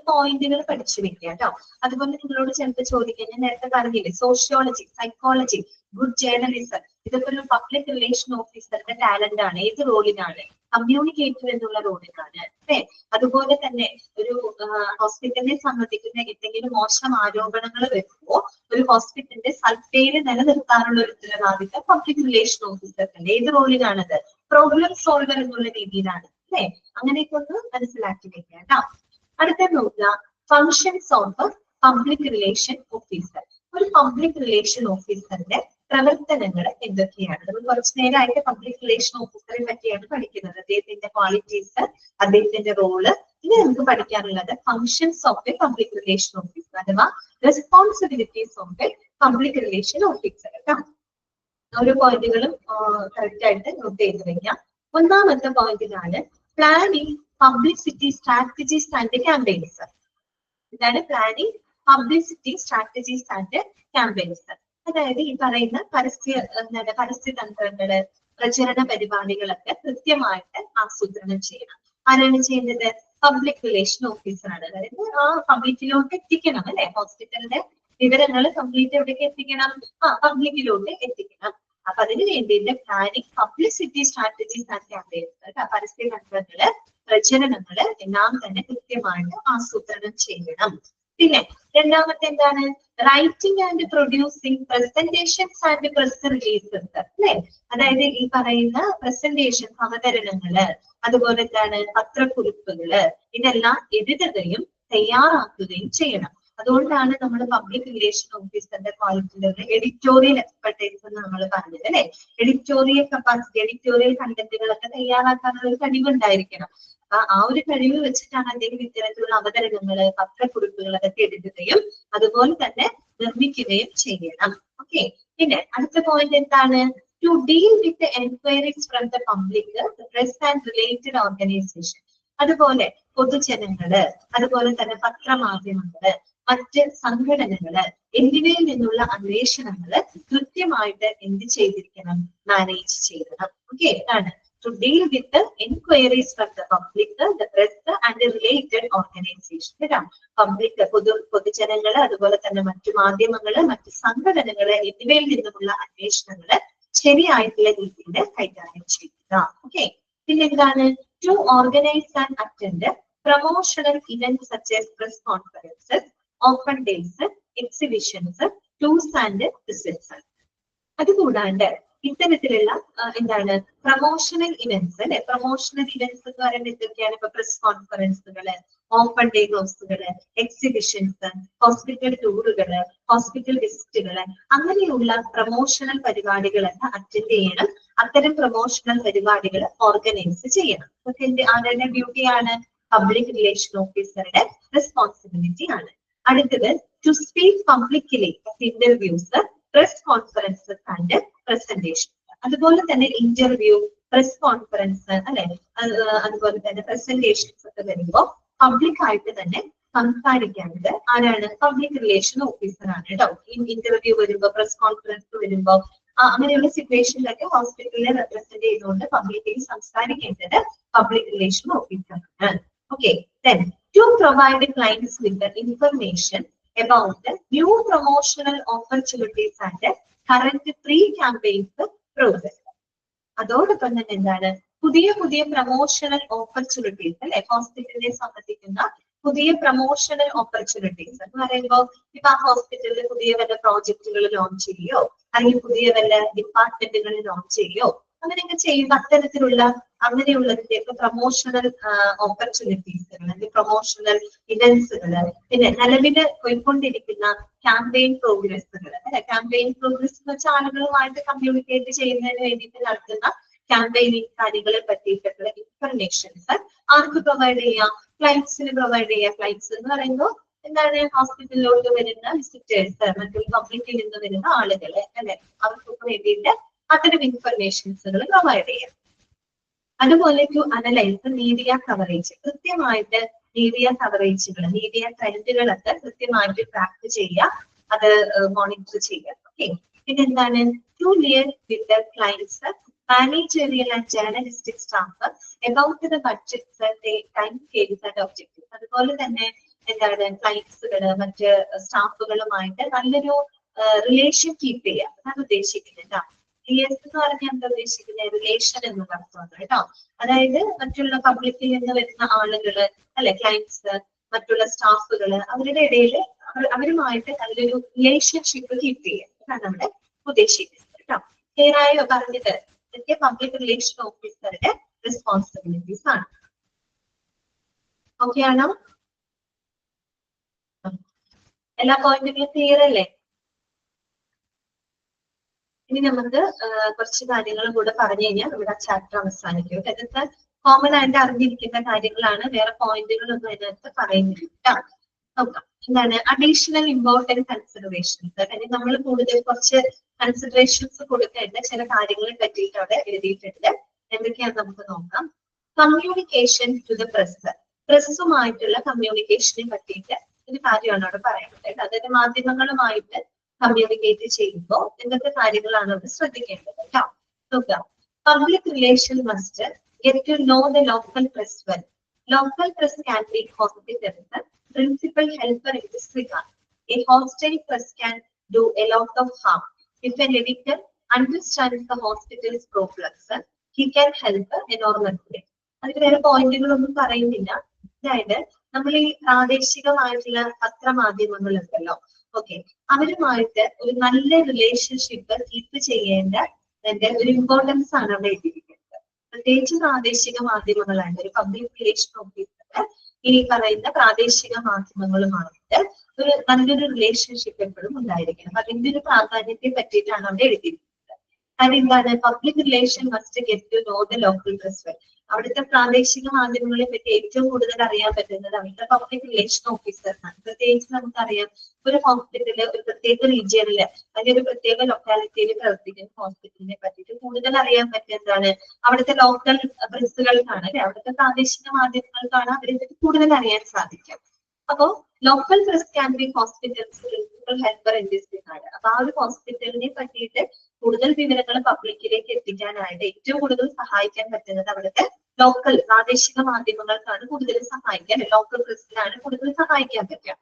പോയിന്റുകൾ പഠിച്ചു വെക്കുക കേട്ടോ. അതുപോലെ നിങ്ങളോട് ചിലപ്പോൾ ചോദിക്കാൻ, ഞാൻ നേരത്തെ പറഞ്ഞില്ലേ, സോഷ്യോളജി, സൈക്കോളജി, ഗുഡ് ജേർണലിസം, ഇതൊക്കെ ഒരു പബ്ലിക് റിലേഷൻ ഓഫീസറുടെ ടാലന്റ് ആണ്. ഏത് റോളിനാണ്? കമ്മ്യൂണിക്കേറ്റർ എന്നുള്ള റോളിനാണ്, അല്ലേ? അതുപോലെ തന്നെ ഒരു ഹോസ്പിറ്റലിനെ സംബന്ധിക്കുന്ന എന്തെങ്കിലും മോശം ആരോപണങ്ങൾ വരുമ്പോൾ ഒരു ഹോസ്പിറ്റലിന്റെ സൽപ്പേര് നിലനിർത്താനുള്ള ഒരു ഉത്തരവാദിത്തം പബ്ലിക് റിലേഷൻ ഓഫീസർക്ക്. ഏത് റോളിനാണത്? പ്രോബ്ലം സോൾവർ എന്നുള്ള രീതിയിലാണ്, അല്ലെ? അങ്ങനെയൊക്കെ ഒന്ന് മനസ്സിലാക്കി വെക്കുക കേട്ടോ. അടുത്ത നോക്കുക, functions of public relation officer. ഒരു പബ്ലിക് റിലേഷൻ ഓഫീസറിന്റെ പ്രവർത്തനങ്ങൾ എന്തൊക്കെയാണ്? നമ്മൾ കുറച്ചു നേരമായിട്ട് പബ്ലിക് റിലേഷൻ ഓഫീസറെ പറ്റിയാണ് പഠിക്കുന്നത്. അദ്ദേഹത്തിന്റെ ക്വാളിറ്റീസ്, അദ്ദേഹത്തിന്റെ റോള്. ഇനി നമുക്ക് പഠിക്കാനുള്ളത് functions of a public relation officer അഥവാ responsibilities of a public relation officer കേട്ടോ. ഓരോ പോയിന്റുകളും കറക്റ്റ് ആയിട്ട് നോട്ട് ചെയ്ത് വെക്കാം. ഒന്നാമത്തെ പോയിന്റിലാണ് planning publicity strategies and campaigns. ഇതാണ് planning publicity strategies and campaigns. അതായത് ഈ പറയുന്ന പരസ്യതന്ത്രങ്ങള്, പ്രചരണ പരിപാടികളൊക്കെ കൃത്യമായിട്ട് ആസൂത്രണം ചെയ്യണം. ആരാണ് ചെയ്യുന്നത്? പബ്ലിക് റിലേഷൻ ഓഫീസറാണ്. അതായത് ആ പബ്ലിക്കിലോട്ട് എത്തിക്കണം, അല്ലെ? ഹോസ്പിറ്റലിന്റെ വിവരങ്ങൾ കംപ്ലീറ്റ് എവിടേക്ക് എത്തിക്കണം? പബ്ലിക്കിലോട്ട് എത്തിക്കണം. അപ്പൊ അതിന് വേണ്ടിയിട്ട് planning publicity strategies and campaigns, പരസ്യതന്ത്രങ്ങള്, പ്രചരണങ്ങള് എല്ലാം തന്നെ കൃത്യമായിട്ട് ആസൂത്രണം ചെയ്യണം. പിന്നെ രണ്ടാമത്തെ എന്താണ്? Writing and producing presentations and press releases, അല്ലെ? അതായത് ഈ പറയുന്ന പ്രസന്റേഷൻ, അവതരണങ്ങള്, അതുപോലെ എന്താണ് പത്രക്കുറിപ്പുകള്, ഇതെല്ലാം എഴുതുകയും തയ്യാറാക്കുകയും ചെയ്യണം. അതുകൊണ്ടാണ് നമ്മൾ പബ്ലിക് റിലേഷൻ ഓഫീസറിന്റെ ക്വാളിറ്റിയിലുള്ള എഡിറ്റോറിയൽ എക്സ്പെർട്ടൈസ് എന്ന് നമ്മൾ പറഞ്ഞത്, അല്ലെ? എഡിറ്റോറിയൽ കപ്പാസിറ്റി, എഡിറ്റോറിയൽ കണ്ടന്റുകളൊക്കെ തയ്യാറാക്കാനുള്ള ഒരു കഴിവുണ്ടായിരിക്കണം. അപ്പൊ ആ ഒരു കഴിവ് വെച്ചിട്ടാണ് അദ്ദേഹം ഇത്തരത്തിലുള്ള അവതരണങ്ങള്, പത്രക്കുറിപ്പുകൾ അതൊക്കെ എഴുതുകയും അതുപോലെ തന്നെ നിർമ്മിക്കുകയും ചെയ്യണം. ഓക്കെ, പിന്നെ അടുത്ത പോയിന്റ് എന്താണ്? To deal with enquiries from the public, press and related organisation. അതുപോലെ പൊതുജനങ്ങള്, അതുപോലെ തന്നെ പത്രമാധ്യമങ്ങള്, മറ്റ് സംഘടനകള് എന്നിവയിൽ നിന്നുള്ള അന്വേഷണങ്ങള് കൃത്യമായിട്ട് എന്ത് ചെയ്തിരിക്കണം? മാനേജ് ചെയ്യണം. ഓക്കെ, ഇതാണ് to deal with the enquiries from the public, the press and the related organization. Public, പൊതുജനങ്ങള്, അതുപോലെ തന്നെ മറ്റു മാധ്യമങ്ങള്, മറ്റു സംഘടനകള് എന്നിവയിൽ നിന്നുമുള്ള അന്വേഷണങ്ങള് ശരിയായിട്ടുള്ള രീതിയിൽ കൈകാര്യം ചെയ്യുക. ഓക്കെ, പിന്നെ എന്താണ്? To organise and attend promotional events such as press conferences, open days, exhibitions, tours and visits. അതുകൂടാണ്ട് ഇത്തരത്തിലുള്ള എന്താണ് പ്രൊമോഷണൽ ഇവന്റ്സ് അല്ലെ, പ്രൊമോഷണൽ ഇവന്റ്സ് എന്ന് പറയുന്നത് എന്തൊക്കെയാണ്? ഇപ്പൊ പ്രസ് കോൺഫറൻസുകള്, ഓപ്പൺ ഡേ ഹൗസുകള്, എക്സിബിഷൻസ്, ഹോസ്പിറ്റൽ ടൂറുകള്, ഹോസ്പിറ്റൽ വിസിറ്റുകള്, അങ്ങനെയുള്ള പ്രൊമോഷണൽ പരിപാടികളൊക്കെ അറ്റൻഡ് ചെയ്യണം. അത്തരം പ്രൊമോഷണൽ പരിപാടികൾ ഓർഗനൈസ് ചെയ്യണം. ആരുടെ ഡ്യൂട്ടിയാണ്? പബ്ലിക് റിലേഷൻ ഓഫീസറുടെ റെസ്പോൺസിബിലിറ്റി ആണ്. അടുത്തത് to speak publicly interviews, press conferences and presentation. അതുപോലെ തന്നെ ഇന്റർവ്യൂ, പ്രസ് കോൺഫറൻസ് അല്ലെ, അതുപോലെ തന്നെ പ്രസന്റേഷൻസ് ഒക്കെ വരുമ്പോൾ പബ്ലിക് ആയിട്ട് തന്നെ സംസാരിക്കേണ്ടത് ആരാണ്? പബ്ലിക് റിലേഷൻ ഓഫീസർ ആണ് കേട്ടോ. ഇന്റർവ്യൂ വരുമ്പോ, പ്രസ് കോൺഫറൻസ് വരുമ്പോ, അങ്ങനെയുള്ള സിറ്റുവേഷനിലൊക്കെ ഹോസ്പിറ്റലിനെ റെപ്രസെന്റ് ചെയ്തുകൊണ്ട് പബ്ലിക്കലി സംസാരിക്കേണ്ടത് പബ്ലിക് റിലേഷൻ ഓഫീസർ ആണ്. Okay, then to provide clients with the information about the new promotional opportunities and current pre-campaigns progress. അതോടൊപ്പം തന്നെ എന്താണ്? പുതിയ പുതിയ പ്രൊമോഷണൽ ഓപ്പർച്യൂണിറ്റീസ് അല്ലെ, ഹോസ്പിറ്റലിനെ സംബന്ധിക്കുന്ന പുതിയ പ്രൊമോഷണൽ ഓപ്പർച്യൂണിറ്റീസ് എന്ന് പറയുമ്പോൾ ഇപ്പൊ ആ ഹോസ്പിറ്റലിൽ പുതിയ വല്ല പ്രോജക്റ്റുകൾ ലോഞ്ച് ചെയ്യോ, അല്ലെങ്കിൽ പുതിയ വല്ല ഡിപ്പാർട്ട്മെന്റുകൾ ലോഞ്ച് ചെയ്യോ, അങ്ങനെയൊക്കെ ചെയ്യുമ്പോൾ അത്തരത്തിലുള്ള അങ്ങനെയുള്ളതിന്റെയൊക്കെ പ്രൊമോഷണൽ ഓപ്പർച്യൂണിറ്റീസുകൾ അല്ലെങ്കിൽ പ്രൊമോഷണൽ ഇവന്റ്സുകള്, പിന്നെ നിലവിൽ പോയിക്കൊണ്ടിരിക്കുന്ന ക്യാമ്പയിൻ പ്രോഗ്രസ്സുകൾ അല്ലെ. ക്യാമ്പയിൻ പ്രോഗ്രസ് എന്ന് വെച്ചാൽ ആളുകളുമായിട്ട് കമ്മ്യൂണിക്കേറ്റ് ചെയ്യുന്നതിന് വേണ്ടിയിട്ട് നടത്തുന്ന ക്യാമ്പയിനിങ് കാര്യങ്ങളെ പറ്റിയിട്ടുള്ള ഇൻഫർമേഷൻസ് ആർക്ക് പ്രൊവൈഡ് ചെയ്യാം? ഫ്ലൈറ്റ്സിന് പ്രൊവൈഡ് ചെയ്യാം. ഫ്ലൈറ്റ്സ് എന്ന് പറയുമ്പോൾ എന്താണ്? ഹോസ്പിറ്റലിലോട്ട് വരുന്ന വിസിറ്റേഴ്സ്, മറ്റുള്ള പബ്ലിക്കിൽ നിന്ന് വരുന്ന ആളുകള് അല്ലെ, അവർക്കൊക്കെ വേണ്ടിയിട്ട് അത്തരം ഇൻഫർമേഷൻസുകൾ പ്രൊവൈഡ് ചെയ്യാം. അതുപോലെ ടു അനലൈസ് മീഡിയ കവറേജ്, കൃത്യമായിട്ട് മീഡിയ കവറേജുകൾ, മീഡിയ ട്രെൻഡുകളൊക്കെ കൃത്യമായിട്ട് ട്രാക്ക് ചെയ്യുക, അത് മോണിറ്റർ ചെയ്യുക. ഓക്കെ, പിന്നെ എന്താണ്? To liaise with the clients, managerial and journalistic staff about the budgets, time scales and objectives. അതുപോലെ തന്നെ എന്താണ്? ക്ലയന്റ്സുകള് മറ്റ് സ്റ്റാഫുകളുമായിട്ട് നല്ലൊരു റിലേഷൻ കീപ്പ് ചെയ്യുക, അതാണ് ഉദ്ദേശിക്കുന്നത്. റിലേഷൻ എന്ന് പറഞ്ഞാൽ എന്താ ഉദ്ദേശിക്കുന്നത്? റിലേഷൻ എന്ന് പറഞ്ഞത് കേട്ടോ. അതായത് മറ്റുള്ള പബ്ലിക്കിൽ നിന്ന് വരുന്ന ആളുകള് അല്ലെ, ക്ലയന്റ്സ്, മറ്റുള്ള സ്റ്റാഫുകള്, അവരുടെ ഇടയിൽ അവരുമായിട്ട് നല്ലൊരു റിലേഷൻഷിപ്പ് കീപ്പ് ചെയ്യുക, അതാണ് നമ്മുടെ ഉദ്ദേശിക്കുന്നത് കേട്ടോ. ക്ലിയർ ആയോ പറഞ്ഞത്? ഇതൊക്കെ പബ്ലിക് റിലേഷൻ ഓഫീസറുടെ റെസ്പോൺസിബിലിറ്റീസ് ആണ്. ഓക്കെ ആണോ? എല്ലാ പോയിന്റുകളും ക്ലിയർ അല്ലേ? ഇനി നമുക്ക് കുറച്ച് കാര്യങ്ങളും കൂടെ പറഞ്ഞു കഴിഞ്ഞാൽ നമ്മുടെ ചാപ്റ്റർ അവസാനിക്കും. ഇതൊക്കെ കോമൺ ആയിട്ട് അറിഞ്ഞിരിക്കുന്ന കാര്യങ്ങളാണ്, വേറെ പോയിന്റുകളൊന്നും അതിനകത്ത് പറയുന്നില്ല. നോക്കാം എന്താണ് അഡീഷണൽ ഇമ്പോർട്ടന്റ് കൺസിഡറേഷൻസ്. അല്ലെങ്കിൽ നമ്മൾ കൂടുതൽ കുറച്ച് കൺസിഡറേഷൻസ് കൊടുക്കേണ്ട ചില കാര്യങ്ങളെ പറ്റിയിട്ട് അവിടെ എഴുതിയിട്ടുണ്ട്. എന്തൊക്കെയാണെന്ന് നമുക്ക് നോക്കാം. കമ്മ്യൂണിക്കേഷൻ ടു ദ പ്രസ്, പ്രസ്സുമായിട്ടുള്ള കമ്മ്യൂണിക്കേഷനെ പറ്റിയിട്ട് ഒരു കാര്യമാണ് അവിടെ പറയുന്നത്. അതായത് മാധ്യമങ്ങളുമായിട്ട് കമ്മ്യൂണിക്കേറ്റ് ചെയ്യുമ്പോൾ എന്തൊക്കെ കാര്യങ്ങളാണ് അവിടെ ശ്രദ്ധിക്കേണ്ടത് കേട്ടോ. നോക്കാം. Public relation must get to know the local press well. Local press can be hospitals, principal helper in this regard. A hostile press can do a lot of harm. If an editor understands the hospital's problems, he can help enormously. അതിന് വേറെ പോയിന്റുകളൊന്നും പറയുന്നില്ല. അതായത് നമ്മൾ ഈ പ്രാദേശികമായിട്ടുള്ള പത്രമാധ്യമങ്ങൾ ഉണ്ടല്ലോ, okay, അവരുമായിട്ട് ഒരു നല്ല റിലേഷൻഷിപ്പ് കീപ്പ് ചെയ്യേണ്ട ഒരു ഇമ്പോർട്ടൻസ് ആണ് അവിടെ എഴുതിയിരിക്കുന്നത്. പ്രത്യേകിച്ച് പ്രാദേശിക മാധ്യമങ്ങളാണ്. ഒരു പബ്ലിക് റിലേഷൻ ഓഫീസർ ഈ പറയുന്ന പ്രാദേശിക മാധ്യമങ്ങളുമായിട്ട് ഒരു നല്ലൊരു റിലേഷൻഷിപ്പ് എപ്പോഴും ഉണ്ടായിരിക്കണം. അതിന്റെ ഒരു പ്രാധാന്യത്തെ പറ്റിയിട്ടാണ് അവിടെ എഴുതിയിരിക്കുന്നത്. കാരണം എന്താണ്? Public relation must get to know the local press well. അവിടുത്തെ പ്രാദേശിക മാധ്യമങ്ങളെ പറ്റി ഏറ്റവും കൂടുതൽ അറിയാൻ പറ്റുന്നത് അവിടുത്തെ പബ്ലിക് റിലേഷൻ ഓഫീസേഴ്സാണ്. പ്രത്യേകിച്ച് നമുക്കറിയാം, ഒരു ഹോസ്പിറ്റലില് ഒരു പ്രത്യേക റീജിയനില് അല്ലെങ്കിൽ ഒരു പ്രത്യേക ലൊക്കാലിറ്റിയിൽ പ്രവർത്തിക്കുന്ന ഹോസ്പിറ്റലിനെ പറ്റിയിട്ട് കൂടുതൽ അറിയാൻ പറ്റുന്നതാണ് അവിടുത്തെ ലോക്കൽ പ്രസ്സുകൾക്കാണ് അല്ലെ, അവിടുത്തെ പ്രാദേശിക മാധ്യമങ്ങൾക്കാണ് അവരെ പറ്റി കൂടുതൽ അറിയാൻ സാധിക്കും. അപ്പോ local press can be hospitals principal helper in this regard. അപ്പൊ ആ ഒരു ഹോസ്പിറ്റലിനെ പറ്റിയിട്ട് കൂടുതൽ വിവരങ്ങൾ പബ്ലിക്കിലേക്ക് എത്തിക്കാനായിട്ട് ഏറ്റവും കൂടുതൽ സഹായിക്കാൻ പറ്റുന്നത് അവിടുത്തെ ലോക്കൽ പ്രാദേശിക മാധ്യമങ്ങൾക്കാണ് കൂടുതൽ സഹായിക്കാൻ, ലോക്കൽ പ്രസ്സിനാണ് കൂടുതൽ സഹായിക്കാൻ പറ്റുക.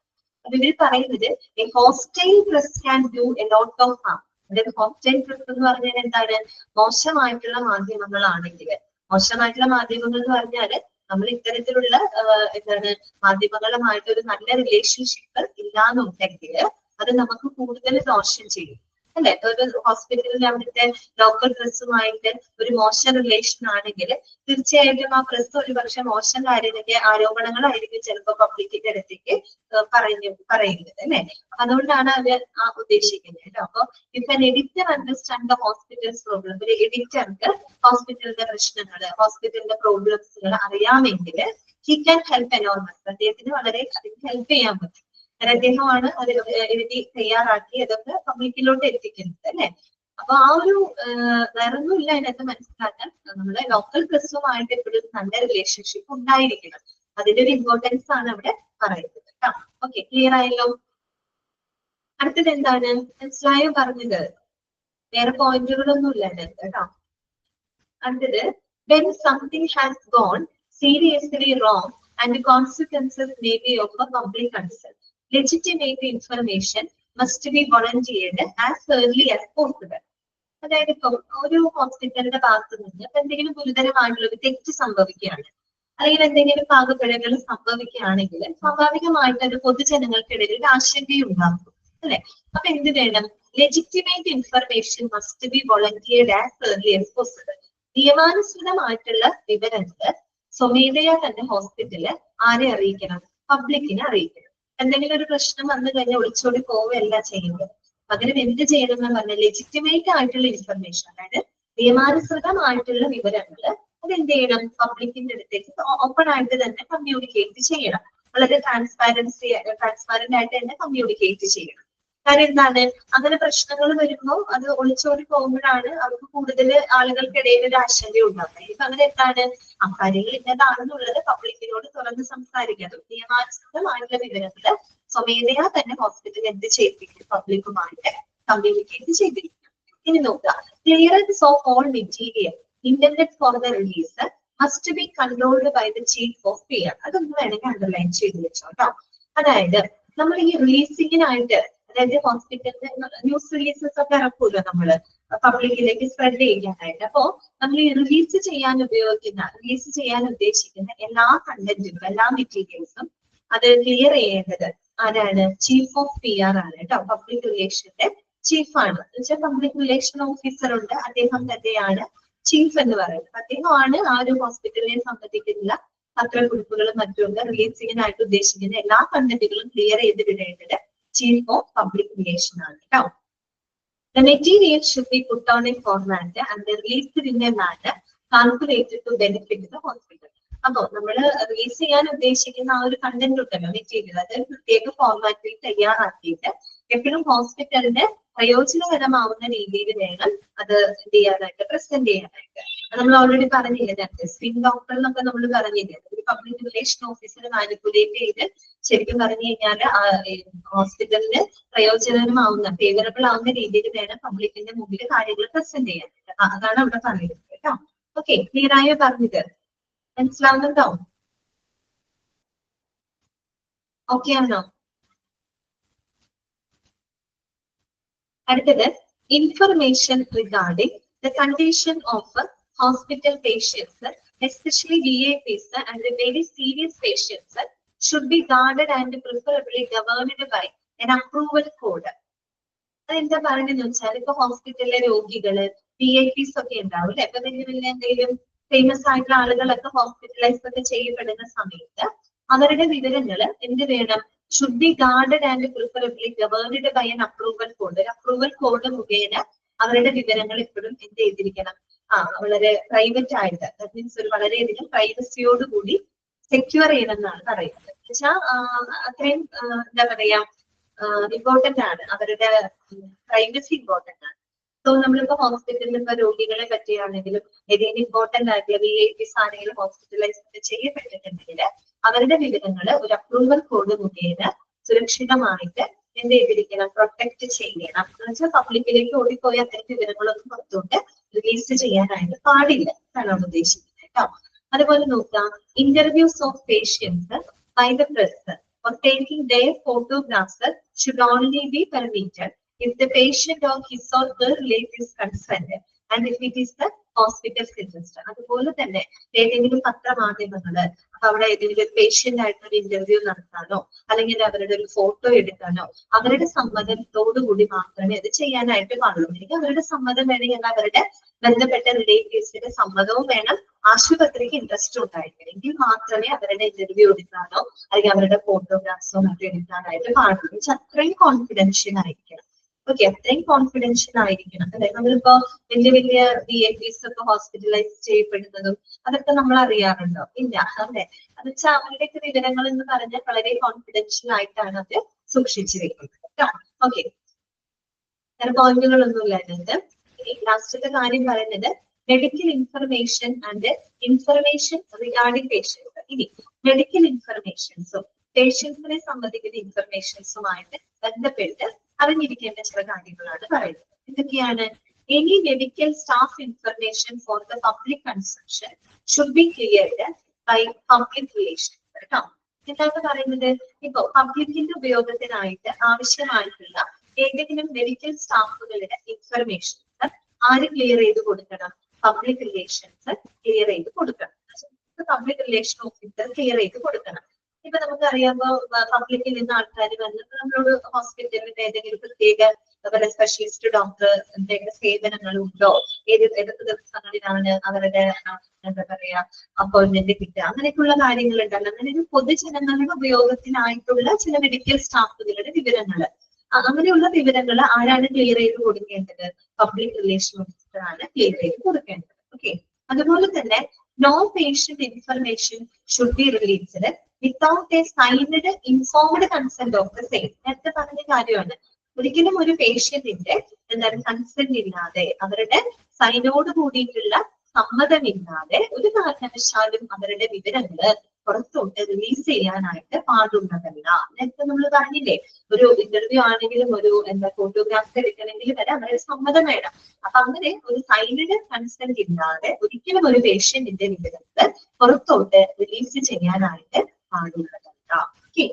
അപ്പൊ ഇവർ പറയുന്നത് a hostile press can do a lot of harm. അതായത് ഹോസ്റ്റൈൽ പ്രസ് എന്ന് പറഞ്ഞാൽ എന്താണ്? മോശമായിട്ടുള്ള മാധ്യമങ്ങളാണെങ്കിൽ, മോശമായിട്ടുള്ള മാധ്യമങ്ങൾ എന്ന് പറഞ്ഞാല് നമ്മൾ ഇത്തരത്തിലുള്ള എന്താണ് മാധ്യമങ്ങളുമായിട്ട് ഒരു നല്ല റിലേഷൻഷിപ്പ് ഇല്ലാന്നുണ്ടെങ്കിൽ അത് നമുക്ക് കൂടുതൽ ദോഷം ചെയ്യും അല്ലെ. ഒരു ഹോസ്പിറ്റലിൽ അവിടുത്തെ ലോക്കൽ പ്രസ്സുമായിട്ട് ഒരു മോശം റിലേഷൻ ആണെങ്കിൽ തീർച്ചയായിട്ടും ആ പ്രസ് ഒരു പക്ഷെ മോശം കാര്യത്തിന്റെ ആരോപണങ്ങളായിരിക്കും ചിലപ്പോൾ പബ്ലിക്കിന്റെ അടുത്തേക്ക് പറയുന്നത് അല്ലെ. അതുകൊണ്ടാണ് അത് ഉദ്ദേശിക്കുന്നത് കേട്ടോ. അപ്പൊ if an editor understand the hospitals problem, ഒരു എഡിറ്റർക്ക് ഹോസ്പിറ്റലിന്റെ പ്രശ്നങ്ങള് ഹോസ്പിറ്റലിന്റെ പ്രോബ്ലംസുകൾ അറിയാമെങ്കിൽ ഹി ക്യാൻ ഹെൽപ്പ് എനോർമസ്, അദ്ദേഹത്തിന് വളരെ ഹെൽപ്പ് ചെയ്യാൻ പറ്റും. അദ്ദേഹമാണ് അത് എഴുതി തയ്യാറാക്കി അതൊക്കെ പബ്ലിക്കിലോട്ട് എത്തിക്കുന്നത് അല്ലെ. അപ്പൊ ആ ഒരു വേറൊന്നും ഇല്ല അതിനകത്ത് മനസ്സിലാക്കാൻ, നമ്മുടെ ലോക്കൽ പ്രസ്സുമായിട്ട് എപ്പോഴും നല്ല റിലേഷൻഷിപ്പ് ഉണ്ടായിരിക്കണം. അതിന്റെ ഒരു ഇമ്പോർട്ടൻസ് ആണ് അവിടെ പറയുന്നത് കേട്ടോ. ഓക്കെ, ക്ലിയർ ആയല്ലോ. അടുത്തത് എന്താണ് മനസ്സിലായോ പറഞ്ഞത്? വേറെ പോയിന്റുകളൊന്നും ഇല്ല അതിനകത്ത് കേട്ടോ. അടുത്തത് when something has gone seriously wrong and the consequences may be of a public concern, legitimate information must be volunteered as early as possible. അതായത് ഇപ്പം ഒരു ഹോസ്പിറ്റലിന്റെ ഭാഗത്ത് നിന്ന് എന്തെങ്കിലും ഗുരുതരമായിട്ടുള്ള ഒരു തെറ്റ് സംഭവിക്കുകയാണ്, അല്ലെങ്കിൽ എന്തെങ്കിലും പാകപ്പിഴകൾ സംഭവിക്കുകയാണെങ്കിൽ സ്വാഭാവികമായിട്ട് അത് പൊതുജനങ്ങൾക്കിടയിൽ ഒരു ആശങ്കയുണ്ടാകും അല്ലെ. അപ്പൊ എന്ത് വേണം? Legitimate information must be volunteered as early as possible. നിയമാനുസൃതമായിട്ടുള്ള വിവരങ്ങൾ സ്വമേധയാ തന്നെ ഹോസ്പിറ്റല് ആരെ അറിയിക്കണം? പബ്ലിക്കിനെ അറിയിക്കണം. എന്തെങ്കിലും ഒരു പ്രശ്നം വന്നു കഴിഞ്ഞാൽ ഒളിച്ചോടി പോവുകയല്ല ചെയ്യുന്നത്. പകരം എന്ത് ചെയ്യണം എന്ന് പറഞ്ഞാൽ ലെജിറ്റിമേറ്റ് ആയിട്ടുള്ള ഇൻഫർമേഷൻ, അതായത് നിയമാനുസൃതമായിട്ടുള്ള വിവരങ്ങൾ അതെന്ത് ചെയ്യണം? പബ്ലിക്കിന്റെ അടുത്തേക്ക് ഓപ്പൺ ആയിട്ട് തന്നെ കമ്മ്യൂണിക്കേറ്റ് ചെയ്യണം. വളരെ ട്രാൻസ്പാരന്റ് ആയിട്ട് തന്നെ കമ്മ്യൂണിക്കേറ്റ് ചെയ്യണം. കാരണം എന്താണ്, അങ്ങനെ പ്രശ്നങ്ങൾ വരുമ്പോൾ അത് ഒളിച്ചോടി പോകുമ്പോഴാണ് അവർക്ക് കൂടുതൽ ആളുകൾക്കിടയിൽ ഒരു ആശങ്ക ഉണ്ടാകുന്നത്. ഇപ്പൊ അങ്ങനെ എന്താണ് ആ കാര്യങ്ങൾ ഇന്നതാണെന്നുള്ളത് പബ്ലിക്കിനോട് തുറന്ന് സംസാരിക്കാതെ നിയമാനുസൃതമായിട്ടുള്ള വിവരങ്ങൾ സ്വമേധയാ തന്നെ ഹോസ്പിറ്റൽ എന്ത് ചെയ്തിരിക്കും? പബ്ലിക്കുമായിട്ട് കമ്മ്യൂണിക്കേറ്റ് ചെയ്തിരിക്കും. ഇനി നോക്കുക, clearance of all material internet for the release must be controlled by the chief of PR. അതൊന്നും വേണമെങ്കിൽ അണ്ടർലൈൻ ചെയ്ത് വെച്ചോ കേട്ടോ. അതായത് നമ്മൾ ഈ റിലീസിങ്ങിനായിട്ട്, അതായത് ഹോസ്പിറ്റലിന്റെ ന്യൂസ് റിലീസസ് ഒക്കെ ഇറക്കുമല്ലോ നമ്മള് പബ്ലിക്കിലേക്ക് സ്പ്രെഡ് ചെയ്യാനായിട്ട്. അപ്പോ നമ്മൾ ഈ റിലീസ് ചെയ്യാൻ ഉദ്ദേശിക്കുന്ന എല്ലാ കണ്ടന്റുകളും എല്ലാ മെറ്റീരിയൽസും അത് ക്ലിയർ ചെയ്യേണ്ടത് ആരാണ്? ചീഫ് ഓഫ് പി ആർ ആണ് കേട്ടോ. പബ്ലിക് റിലേഷന്റെ ചീഫാണ്. എന്നുവെച്ചാൽ പബ്ലിക് റിലേഷൻ ഓഫീസർ ഉണ്ട്, അദ്ദേഹം തന്നെയാണ് ചീഫ് എന്ന് പറയുന്നത്. അദ്ദേഹമാണ് ആ ഒരു ഹോസ്പിറ്റലിനെ സംബന്ധിക്കുന്ന പത്രക്കുറിപ്പുകളും മറ്റും റിലീസിങ്ങിനായിട്ട് ഉദ്ദേശിക്കുന്ന എല്ലാ കണ്ടന്റുകളും ക്ലിയർ ചെയ്ത് വിടേണ്ടത് ചീഫ് ഓഫ് പബ്ലിക് റിലേഷൻ ആണ് കേട്ടോ. The material should be put on a format and released in a manner calculated to benefit the hospital. അപ്പോ നമ്മൾ റിലീസ് ചെയ്യാൻ ഉദ്ദേശിക്കുന്ന ആ ഒരു കണ്ടന്റ് ഉണ്ടല്ലോ, മെറ്റീരിയൽ, അത് പ്രത്യേക ഫോർമാറ്റിൽ തയ്യാറാക്കിയിട്ട് എപ്പോഴും ഹോസ്പിറ്റലിന് പ്രയോജനകരമാവുന്ന രീതിയിൽ വേണം അത് എന്ത് ചെയ്യാനായിട്ട്, പ്രസന്റ് ചെയ്യാനായിട്ട്. നമ്മൾ ഓൾറെഡി പറഞ്ഞില്ലേ, സ്പിൻ ഡോക്ടർ എന്നൊക്കെ നമ്മൾ പറഞ്ഞില്ലേ, ഒരു പബ്ലിക് റിലേഷൻ ഓഫീസർ മാനിപ്പുലേറ്റ് ചെയ്ത് ശരിക്കും പറഞ്ഞു കഴിഞ്ഞാൽ ഹോസ്പിറ്റലിന് പ്രയോജനമാവുന്ന, ഫേവറബിൾ ആവുന്ന രീതിയിൽ വേണം പബ്ലിക്കിന്റെ മുമ്പിൽ കാര്യങ്ങൾ പ്രസന്റ് ചെയ്യാനായിട്ട്. അതാണ് അവിടെ പറയുന്നത് കേട്ടോ. ഓക്കെ, ക്ലിയർ ആയോ പറഞ്ഞത്? മനസ്സിലാവുന്നുണ്ടോ? ഓക്കെ ആണോ? അടുത്തത് information regarding the condition of hospital patients, especially VIPs and the very serious patients, should be guarded and preferably governed by an approval code. അതെന്താ പറയുന്നതെന്ന് വെച്ചാൽ, ഇപ്പൊ ഹോസ്പിറ്റലിലെ രോഗികള് VIPs ഒക്കെ ഉണ്ടാവും അല്ലെ. അപ്പൊ എന്തെങ്കിലും ഫേമസ് ആയിട്ടുള്ള ആളുകളൊക്കെ ഹോസ്പിറ്റലൈസ് ഒക്കെ ചെയ്യപ്പെടുന്ന സമയത്ത് അവരുടെ വിവരങ്ങള് എന്ത് വേണം? should be guarded and preferably governed by an approval code. ഒരു അപ്രൂവൽ കോഡ് മുഖേന അവരുടെ വിവരങ്ങൾ എപ്പോഴും എന്ത് ചെയ്തിരിക്കണം? വളരെ പ്രൈവറ്റ് ആയിട്ട്, ദാറ്റ് മീൻസ് ഒരു വളരെയധികം പ്രൈവസിയോടുകൂടി സെക്യൂർ ചെയ്യണം എന്നാണ് പറയുന്നത്. എന്നുവെച്ചാൽ അത്രയും എന്താ പറയാ, ഇമ്പോർട്ടന്റ് ആണ്, അവരുടെ പ്രൈവസി ഇമ്പോർട്ടന്റ് ആണ്. സോ നമ്മളിപ്പോ ഹോസ്പിറ്റലിൽ ഇപ്പൊ രോഗികളെ പറ്റിയാണെങ്കിലും ഏതെങ്കിലും ഇമ്പോർട്ടന്റ് ആയിട്ടുള്ള VIPs ആണെങ്കിലും ഹോസ്പിറ്റലൈസ് ചെയ്യപ്പെട്ടിട്ടുണ്ടെങ്കിൽ അവരുടെ വിവരങ്ങൾ ഒരു അപ്രൂവൽ കോഡ് മുഖേന സുരക്ഷിതമായിട്ട് എന്ത് ചെയ്തിരിക്കണം? പ്രൊട്ടക്ട് ചെയ്യണം. എന്ന് വെച്ചാൽ പബ്ലിക്കിലേക്ക് ഓടിപ്പോയി അത്തരം വിവരങ്ങളൊന്നും പുറത്തോട്ട് റിലീസ് ചെയ്യാനായിട്ട് പാടില്ല എന്നാണ് ഉദ്ദേശിക്കുന്നത് കേട്ടോ. അതുപോലെ നോക്കാം, interviews of patients by the press or taking their photographs should only be permitted if the patient or his or her relative is concerned and if it is the hospitals register. അതുപോലെ തന്നെ ഏതെങ്കിലും പത്രമാധ്യമങ്ങള് അപ്പൊ അവിടെ ഏതെങ്കിലും patient ആയിട്ടൊരു interview നടത്താനോ അല്ലെങ്കിൽ അവരുടെ ഒരു ഫോട്ടോ എടുക്കാനോ അവരുടെ സമ്മതത്തോടു കൂടി മാത്രമേ അത് ചെയ്യാനായിട്ട് പാടുള്ളൂ. എനിക്ക് അവരുടെ സമ്മതം വേണമെങ്കിൽ അവരുടെ ബന്ധപ്പെട്ട റിലേറ്റീവ്സിന്റെ സമ്മതവും വേണം, ആശുപത്രിക്ക് ഇൻട്രസ്റ്റ് ഉണ്ടായിരിക്കണം, എങ്കിൽ മാത്രമേ അവരുടെ ഇന്റർവ്യൂ എടുക്കാനോ അല്ലെങ്കിൽ അവരുടെ ഫോട്ടോഗ്രാഫ്സോ മറ്റോ എടുക്കാനായിട്ട് പാടുള്ളൂ. അത്രയും കോൺഫിഡൻഷ്യൽ ആയിരിക്കണം. ഓക്കെ, അത്രയും കോൺഫിഡൻഷ്യൽ ആയിരിക്കണം അല്ലെ. നമ്മളിപ്പോ വലിയ വലിയ VIPs ഒക്കെ ഹോസ്പിറ്റലൈസ് ചെയ്യപ്പെടുന്നതും അതൊക്കെ നമ്മൾ അറിയാറുണ്ടോ? ഇല്ല അല്ലെ. അത് വെച്ചാൽ അവരുടെയൊക്കെ വിവരങ്ങൾ എന്ന് പറഞ്ഞാൽ വളരെ കോൺഫിഡൻഷ്യൽ ആയിട്ടാണ് അത് സൂക്ഷിച്ചു വെക്കുന്നത്. ഓക്കെ, വേറെ പോയിന്റുകളൊന്നുമില്ല അതിനകത്ത്. ലാസ്റ്റത്തെ കാര്യം പറയുന്നത് medical information and information regarding patients. ഇനി മെഡിക്കൽ ഇൻഫർമേഷൻസും പേഷ്യൻസിനെ സംബന്ധിക്കുന്ന ഇൻഫർമേഷൻസുമായിട്ട് ബന്ധപ്പെട്ട് അറിഞ്ഞിരിക്കേണ്ട ചില കാര്യങ്ങളാണ് പറയുന്നത്. എന്തൊക്കെയാണ്? Any medical staff information for the public consumption should be cleared by public relation. കേട്ടോ, എന്താണ് പറയുന്നത്? ഇപ്പൊ പബ്ലിക്കിന്റെ ഉപയോഗത്തിനായിട്ട് ആവശ്യമായിട്ടുള്ള ഏതെങ്കിലും മെഡിക്കൽ സ്റ്റാഫുകളുടെ ഇൻഫർമേഷൻ ആര് ക്ലിയർ ചെയ്ത് കൊടുക്കണം? പബ്ലിക് റിലേഷൻസ് ക്ലിയർ ചെയ്ത് കൊടുക്കണം. പബ്ലിക് റിലേഷൻ ഓഫീസർ ക്ലിയർ ചെയ്ത് കൊടുക്കണം. ഇപ്പൊ നമുക്കറിയാമോ, പബ്ലിക്കിൽ നിന്ന് ആൾക്കാർ വന്നിട്ട് നമ്മളോട് ഹോസ്പിറ്റലിൽ ഏതെങ്കിലും പ്രത്യേക സ്പെഷ്യലിസ്റ്റ് ഡോക്ടർ എന്തെങ്കിലും സേവനങ്ങൾ ഉണ്ടോ, ഏതൊക്കെ ദിവസങ്ങളിലാണ് അവരുടെ എന്താ പറയാ അപ്പോയിന്റ്മെന്റ് കിട്ടുക, അങ്ങനെയൊക്കെയുള്ള കാര്യങ്ങളുണ്ടല്ലോ. അങ്ങനെ ഒരു പൊതുജനങ്ങളുടെ ഉപയോഗത്തിനായിട്ടുള്ള ചില മെഡിക്കൽ സ്റ്റാഫുകളുടെ വിവരങ്ങള്, അങ്ങനെയുള്ള വിവരങ്ങൾ ആരാണ് ക്ലിയർ ചെയ്ത് കൊടുക്കേണ്ടത്? പബ്ലിക് റിലേഷൻ ഓഫീസർ ആണ് ക്ലിയർ ചെയ്ത് കൊടുക്കേണ്ടത്. ഓക്കെ, അതുപോലെ തന്നെ no patient information should be released without a signed informed consent of the same. നേരത്തെ പറഞ്ഞ കാര്യമാണ്. ഒരിക്കലും ഒരു പേഷ്യന്റിന്റെ എന്താണ് കൺസെന്റ് ഇല്ലാതെ, അവരുടെ സൈനോട് കൂടിയിട്ടുള്ള സമ്മതമില്ലാതെ ഒരു കാരണവശാലും അവരുടെ വിവരങ്ങള് പുറത്തോട്ട് റിലീസ് ചെയ്യാനായിട്ട് പാടുള്ളതല്ല. നേരത്തെ നമ്മൾ പറഞ്ഞില്ലേ, ഒരു ഇന്റർവ്യൂ ആണെങ്കിലും ഒരു ഫോട്ടോഗ്രാഫി എടുക്കണമെങ്കിൽ വരെ അവരുടെ സമ്മതം വേണം. അപ്പൊ അങ്ങനെ ഒരു സൈനിക കൺസെന്റ് ഇല്ലാതെ ഒരിക്കലും ഒരു പേഷ്യന്റിന്റെ വിവരങ്ങൾ പുറത്തോട്ട് റിലീസ് ചെയ്യാനായിട്ട് പാടുള്ളതല്ല. ഓക്കെ,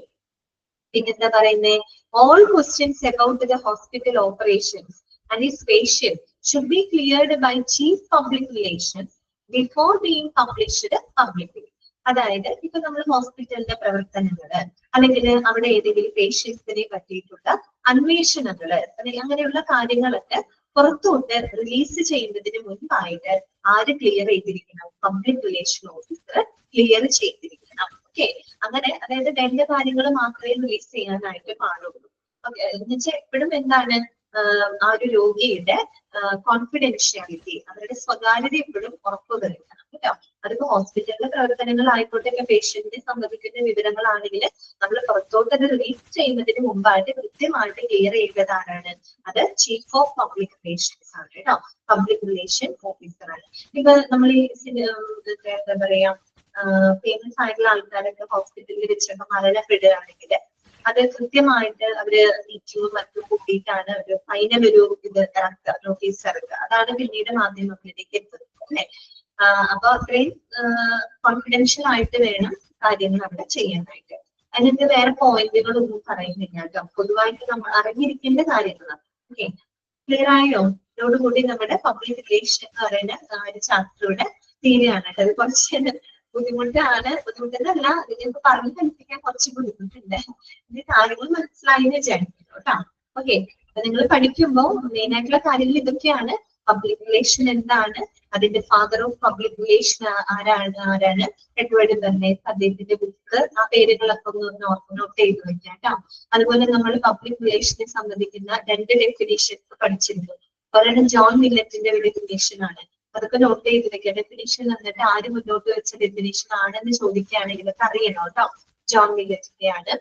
പിന്നെന്താ പറയുന്നേ? All questions about the hospital operations and his patient should be cleared by chief public relations before being published publicly. അതായത് ഇപ്പൊ നമ്മൾ ഹോസ്പിറ്റലിന്റെ പ്രവർത്തനങ്ങള് അല്ലെങ്കിൽ അവിടെ ഏതെങ്കിലും പേഷ്യൻസിനെ പറ്റിയിട്ടുള്ള അന്വേഷണങ്ങള് അങ്ങനെയുള്ള കാര്യങ്ങളൊക്കെ പുറത്തോട്ട് റിലീസ് ചെയ്യുന്നതിന് മുൻപായിട്ട് ആര് ക്ലിയർ ചെയ്തിരിക്കണം? പബ്ലിക് റിലേഷൻ ഓഫീസർ ക്ലിയർ ചെയ്തിരിക്കണം. ഓക്കെ, അങ്ങനെ അതായത് രണ്ട് കാര്യങ്ങൾ മാത്രമേ റിലീസ് ചെയ്യാനായിട്ട് പാടുള്ളൂ. ഓക്കെ, എന്നുവെച്ചാൽ എപ്പോഴും എന്താണ് ആ ഒരു രോഗിയുടെ കോൺഫിഡൻഷ്യാലിറ്റി, അവരുടെ സ്വകാര്യത എപ്പോഴും ഉറപ്പുവരുത്തണം കേട്ടോ. അതിപ്പോ ഹോസ്പിറ്റലിലെ പ്രവർത്തനങ്ങളായിക്കോട്ടെ, പേഷ്യന്റിനെ സംബന്ധിക്കുന്ന വിവരങ്ങളാണെങ്കിൽ നമ്മൾ പുറത്തോട്ട് അത് റിലീസ് ചെയ്യുന്നതിന് മുമ്പായിട്ട് കൃത്യമായിട്ട് ക്ലിയർ ചെയ്തതാണ് അത് ചീഫ് ഓഫ് പബ്ലിക് റിലേഷൻസ് ആണ് കേട്ടോ. പബ്ലിക് റിലേഷൻ ഓഫീസർ ആണ്. ഇപ്പൊ നമ്മൾ ഈ എന്താ പറയാ ഫേമസ് ആയിട്ടുള്ള ആൾക്കാരൊക്കെ ഹോസ്പിറ്റലിൽ വെച്ചൊക്കെ മരണപ്പെടുകയാണെങ്കിൽ അത് കൃത്യമായിട്ട് അവര് മീറ്റിങ്ങും മറ്റും കൂട്ടിയിട്ടാണ് ഒരു ഫൈനൽ ഒരു ഇത് ഇറക്കുക, നോട്ടീസ് ഇറക്കുക. അതാണ് പിന്നീട് മാധ്യമങ്ങളിലേക്ക് എത്തുന്നത് അല്ലെ. അപ്പൊ അത്രയും കോൺഫിഡൻഷ്യൽ ആയിട്ട് വേണം കാര്യങ്ങൾ അവിടെ ചെയ്യാനായിട്ട്. അതിനകത്ത് വേറെ പോയിന്റുകളൊന്നും പറയുന്നില്ല കേട്ടോ, പൊതുവായിട്ട് നമ്മൾ അറിഞ്ഞിരിക്കേണ്ട കാര്യങ്ങളാണ്. ഓക്കെ, ക്ലിയർ ആയോ? ഇതോടുകൂടി നമ്മുടെ പബ്ലിക് റിലേഷൻ എന്ന് പറയുന്ന ഒരു ചാപ്റ്ററുടെ തീരെയാണ് കേട്ടോ. അത് കുറച്ച് ബുദ്ധിമുട്ടെന്നല്ല, നിങ്ങൾക്ക് പറഞ്ഞു പഠിപ്പിക്കാൻ കുറച്ച് ബുദ്ധിമുട്ടുണ്ട്. ഇത് കാര്യങ്ങൾ മനസ്സിലായെന്ന് വിചാരിക്കുന്നു കേട്ടോ. ഓക്കെ, അപ്പൊ നിങ്ങൾ പഠിക്കുമ്പോൾ മെയിൻ ആയിട്ടുള്ള കാര്യങ്ങൾ ഇതൊക്കെയാണ്. പബ്ലിക് റിലേഷൻ എന്താണ്, അതിന്റെ ഫാദർ ഓഫ് പബ്ലിക് റിലേഷൻ ആരാണ് എഡ്വേർഡ് ബെർണേസ്, അദ്ദേഹത്തിന്റെ ബുക്ക്, ആ പേരുകളൊക്കെ ഒന്ന് നോട്ട് ചെയ്ത് വെക്കാം കേട്ടോ. അതുപോലെ നമ്മൾ പബ്ലിക് റിലേഷനെ സംബന്ധിക്കുന്ന രണ്ട് ഡെഫിനേഷൻസ് പഠിച്ചിരുന്നു. ഒരെണ്ണം ജോൺ മില്ലറ്റിന്റെ ഒരു ഡെഫിനേഷൻ ആണ്, അതൊക്കെ നോട്ട് ചെയ്ത് വെക്കുക. ഡെഫിനേഷൻ എന്നിട്ട് ആര് മുന്നോട്ട് വെച്ച ഡെഫിനേഷൻ ആണെന്ന് ചോദിക്കുകയാണെങ്കിൽ ഇതൊക്കെ അറിയണം കേട്ടോ. ജോൺ മില്ലറ്റിന്റെ ആണ്.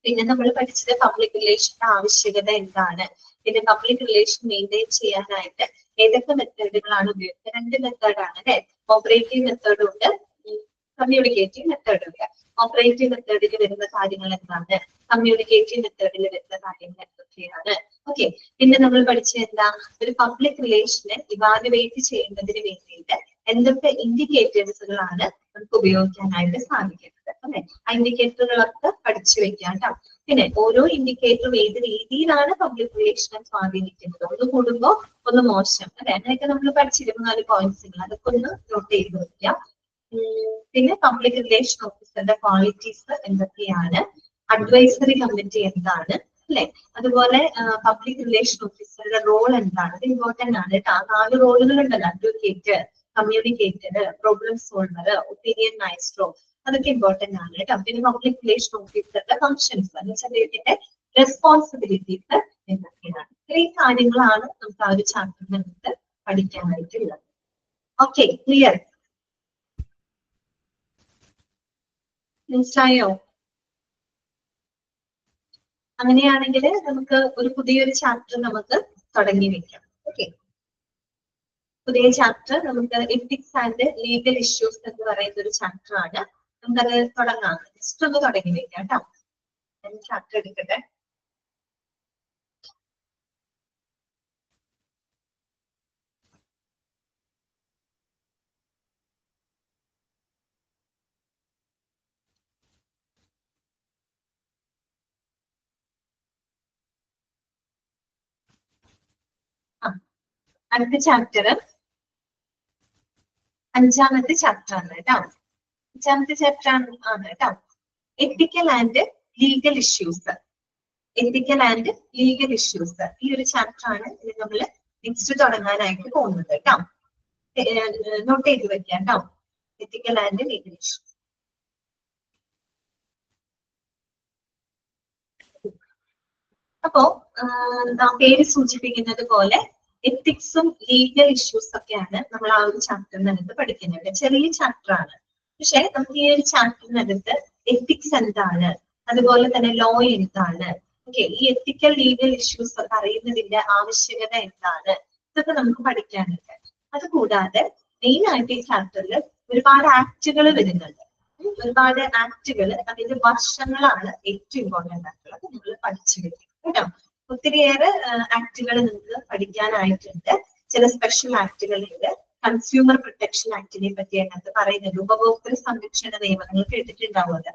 പിന്നെ നമ്മൾ പഠിച്ചത് പബ്ലിക് റിലേഷന്റെ ആവശ്യകത എന്താണ്, പിന്നെ പബ്ലിക് റിലേഷൻ മെയിൻറ്റെയിൻ ചെയ്യാനായിട്ട് ഏതൊക്കെ മെത്തേഡുകളാണ് ഉപയോഗിക്കുന്നത്. രണ്ട് മെത്തേഡാണ് അല്ലെ, ഓപ്പറേറ്റീവ് മെത്തേഡും ഉണ്ട്, കമ്മ്യൂണിക്കേറ്റീവ് മെത്തേഡും ഉണ്ട്. ഓപ്പറേറ്റീവ് മെത്തേഡിൽ വരുന്ന കാര്യങ്ങൾ എന്താണ്, കമ്മ്യൂണിക്കേറ്റീവ് മെത്തേഡിൽ വരുന്ന കാര്യങ്ങൾ എന്തൊക്കെയാണ്. ഓക്കെ, പിന്നെ നമ്മൾ പഠിച്ച എന്താ, ഒരു പബ്ലിക് റിലേഷനെ ഇവാലുവേറ്റ് ചെയ്യുന്നതിന് വേണ്ടിയിട്ട് എന്തൊക്കെ ഇൻഡിക്കേറ്റേഴ്സുകളാണ് നമുക്ക് ഉപയോഗിക്കാനായിട്ട് സാധിക്കുന്നത് അല്ലെ. ആ ഇൻഡിക്കേറ്ററുകളൊക്കെ പഠിച്ചു വെക്കാം കേട്ടോ. പിന്നെ ഓരോ ഇൻഡിക്കേറ്ററും ഏത് രീതിയിലാണ് പബ്ലിക് റിലേഷനെ സ്വാധീനിക്കുന്നത്, ഒന്ന് കൂടുമ്പോ ഒന്ന് മോശം, അല്ലെ? അങ്ങനെയൊക്കെ നമ്മൾ പഠിച്ചിരുന്ന 4 പോയിന്റ്സുകൾ, അതൊക്കെ ഒന്ന് നോട്ട് ചെയ്ത് വെക്കാം. പിന്നെ പബ്ലിക് റിലേഷൻ ഓഫീസറുടെ ക്വാളിറ്റീസ് എന്തൊക്കെയാണ്, അഡ്വൈസറി കമ്മിറ്റി എന്താണ്, അല്ലെ? അതുപോലെ പബ്ലിക് റിലേഷൻ ഓഫീസറുടെ റോൾ എന്താണ്, അത് ഇമ്പോർട്ടന്റ് ആണ് കേട്ടോ. 4 റോളുകൾ ഉണ്ടല്ലോ, advocate, communicator, problem solver, opinion Maestro, അതൊക്കെ ഇമ്പോർട്ടന്റ് ആണ് കേട്ടോ. പിന്നെ പബ്ലിക് റിലേഷൻ ഓഫീസറുടെ ഫംഗ്ഷൻസ് എന്ന് വെച്ചാൽ അദ്ദേഹത്തിന്റെ റെസ്പോൺസിബിലിറ്റീസ് എന്തൊക്കെയാണ്. ഇത്രയും കാര്യങ്ങളാണ് നമുക്ക് ആ ഒരു ചാപ്റ്ററിനകത്ത് പഠിക്കാനായിട്ടുള്ളത്. Okay, clear? മനസ്സിലായോ? അങ്ങനെയാണെങ്കിൽ നമുക്ക് ഒരു പുതിയൊരു ചാപ്റ്റർ നമുക്ക് തുടങ്ങി വെക്കാം. ഓക്കെ, പുതിയ ചാപ്റ്റർ നമുക്ക് എത്തിക്സ് ആൻഡ് ലീഗൽ ഇഷ്യൂസ് എന്ന് പറയുന്ന ഒരു ചാപ്റ്റർ ആണ്. നമുക്കത് തുടങ്ങാം. ജസ്റ്റ് ഒന്ന് തുടങ്ങി വെക്കാം കേട്ടോ. ഞാൻ ചാപ്റ്റർ എടുക്കട്ടെ. അടുത്ത ചാപ്റ്റർ 5ാമത്തെ ചാപ്റ്റർ ആണ് കേട്ടോ. 5ാമത്തെ ചാപ്റ്റർ ആണ് കേട്ടോ. Ethical and legal issues. Ethical and legal issues, ഈ ഒരു ചാപ്റ്റർ ആണ് ഇത് നമ്മൾ നെക്സ്റ്റ് തുടങ്ങാനായിട്ട് പോകുന്നത് കേട്ടോ. നോട്ട് ചെയ്ത് വെക്കാം കേട്ടോ. Ethical and legal issues. അപ്പോ പേര് സൂചിപ്പിക്കുന്നത് പോലെ എത്തിക്സും ലീഗൽ ഇഷ്യൂസ് ഒക്കെയാണ് നമ്മൾ ആ ഒരു ചാപ്റ്ററിനകത്ത് പഠിക്കുന്നത്. ചെറിയ ചാപ്റ്റർ ആണ്, പക്ഷെ നമുക്ക് ഈ ഒരു ചാപ്റ്ററിനകത്ത് എത്തിക്സ് എന്താണ്, അതുപോലെ തന്നെ ലോ എന്താണ്, ഓക്കെ, ഈ എത്തിക്കൽ ലീഗൽ ഇഷ്യൂസ് ഒക്കെ അറിയുന്നതിന്റെ ആവശ്യകത എന്താണ്, ഇതൊക്കെ നമുക്ക് പഠിക്കാനുണ്ട്. അതുകൂടാതെ മെയിൻ ആയിട്ട് ഈ ചാപ്റ്ററിൽ ഒരുപാട് ആക്ടുകൾ വരുന്നുണ്ട്. ഒരുപാട് ആക്ടുകൾ, അതിന്റെ വർഷങ്ങളാണ് ഏറ്റവും ഇമ്പോർട്ടന്റ് ആയിട്ടുള്ളത്. നിങ്ങൾ പഠിച്ചു വെക്കും കേട്ടോ. ഒത്തിരിയേറെ ആക്ടുകൾ നിങ്ങൾക്ക് പഠിക്കാനായിട്ടുണ്ട്. ചില സ്പെഷ്യൽ ആക്ടുകളുണ്ട്. കൺസ്യൂമർ പ്രൊട്ടക്ഷൻ ആക്ടിനെ പറ്റി അതിനകത്ത് പറയുന്നത്, ഉപഭോക്തൃ സംരക്ഷണ നിയമങ്ങൾ കേട്ടിട്ടുണ്ടാവുമല്ലോ.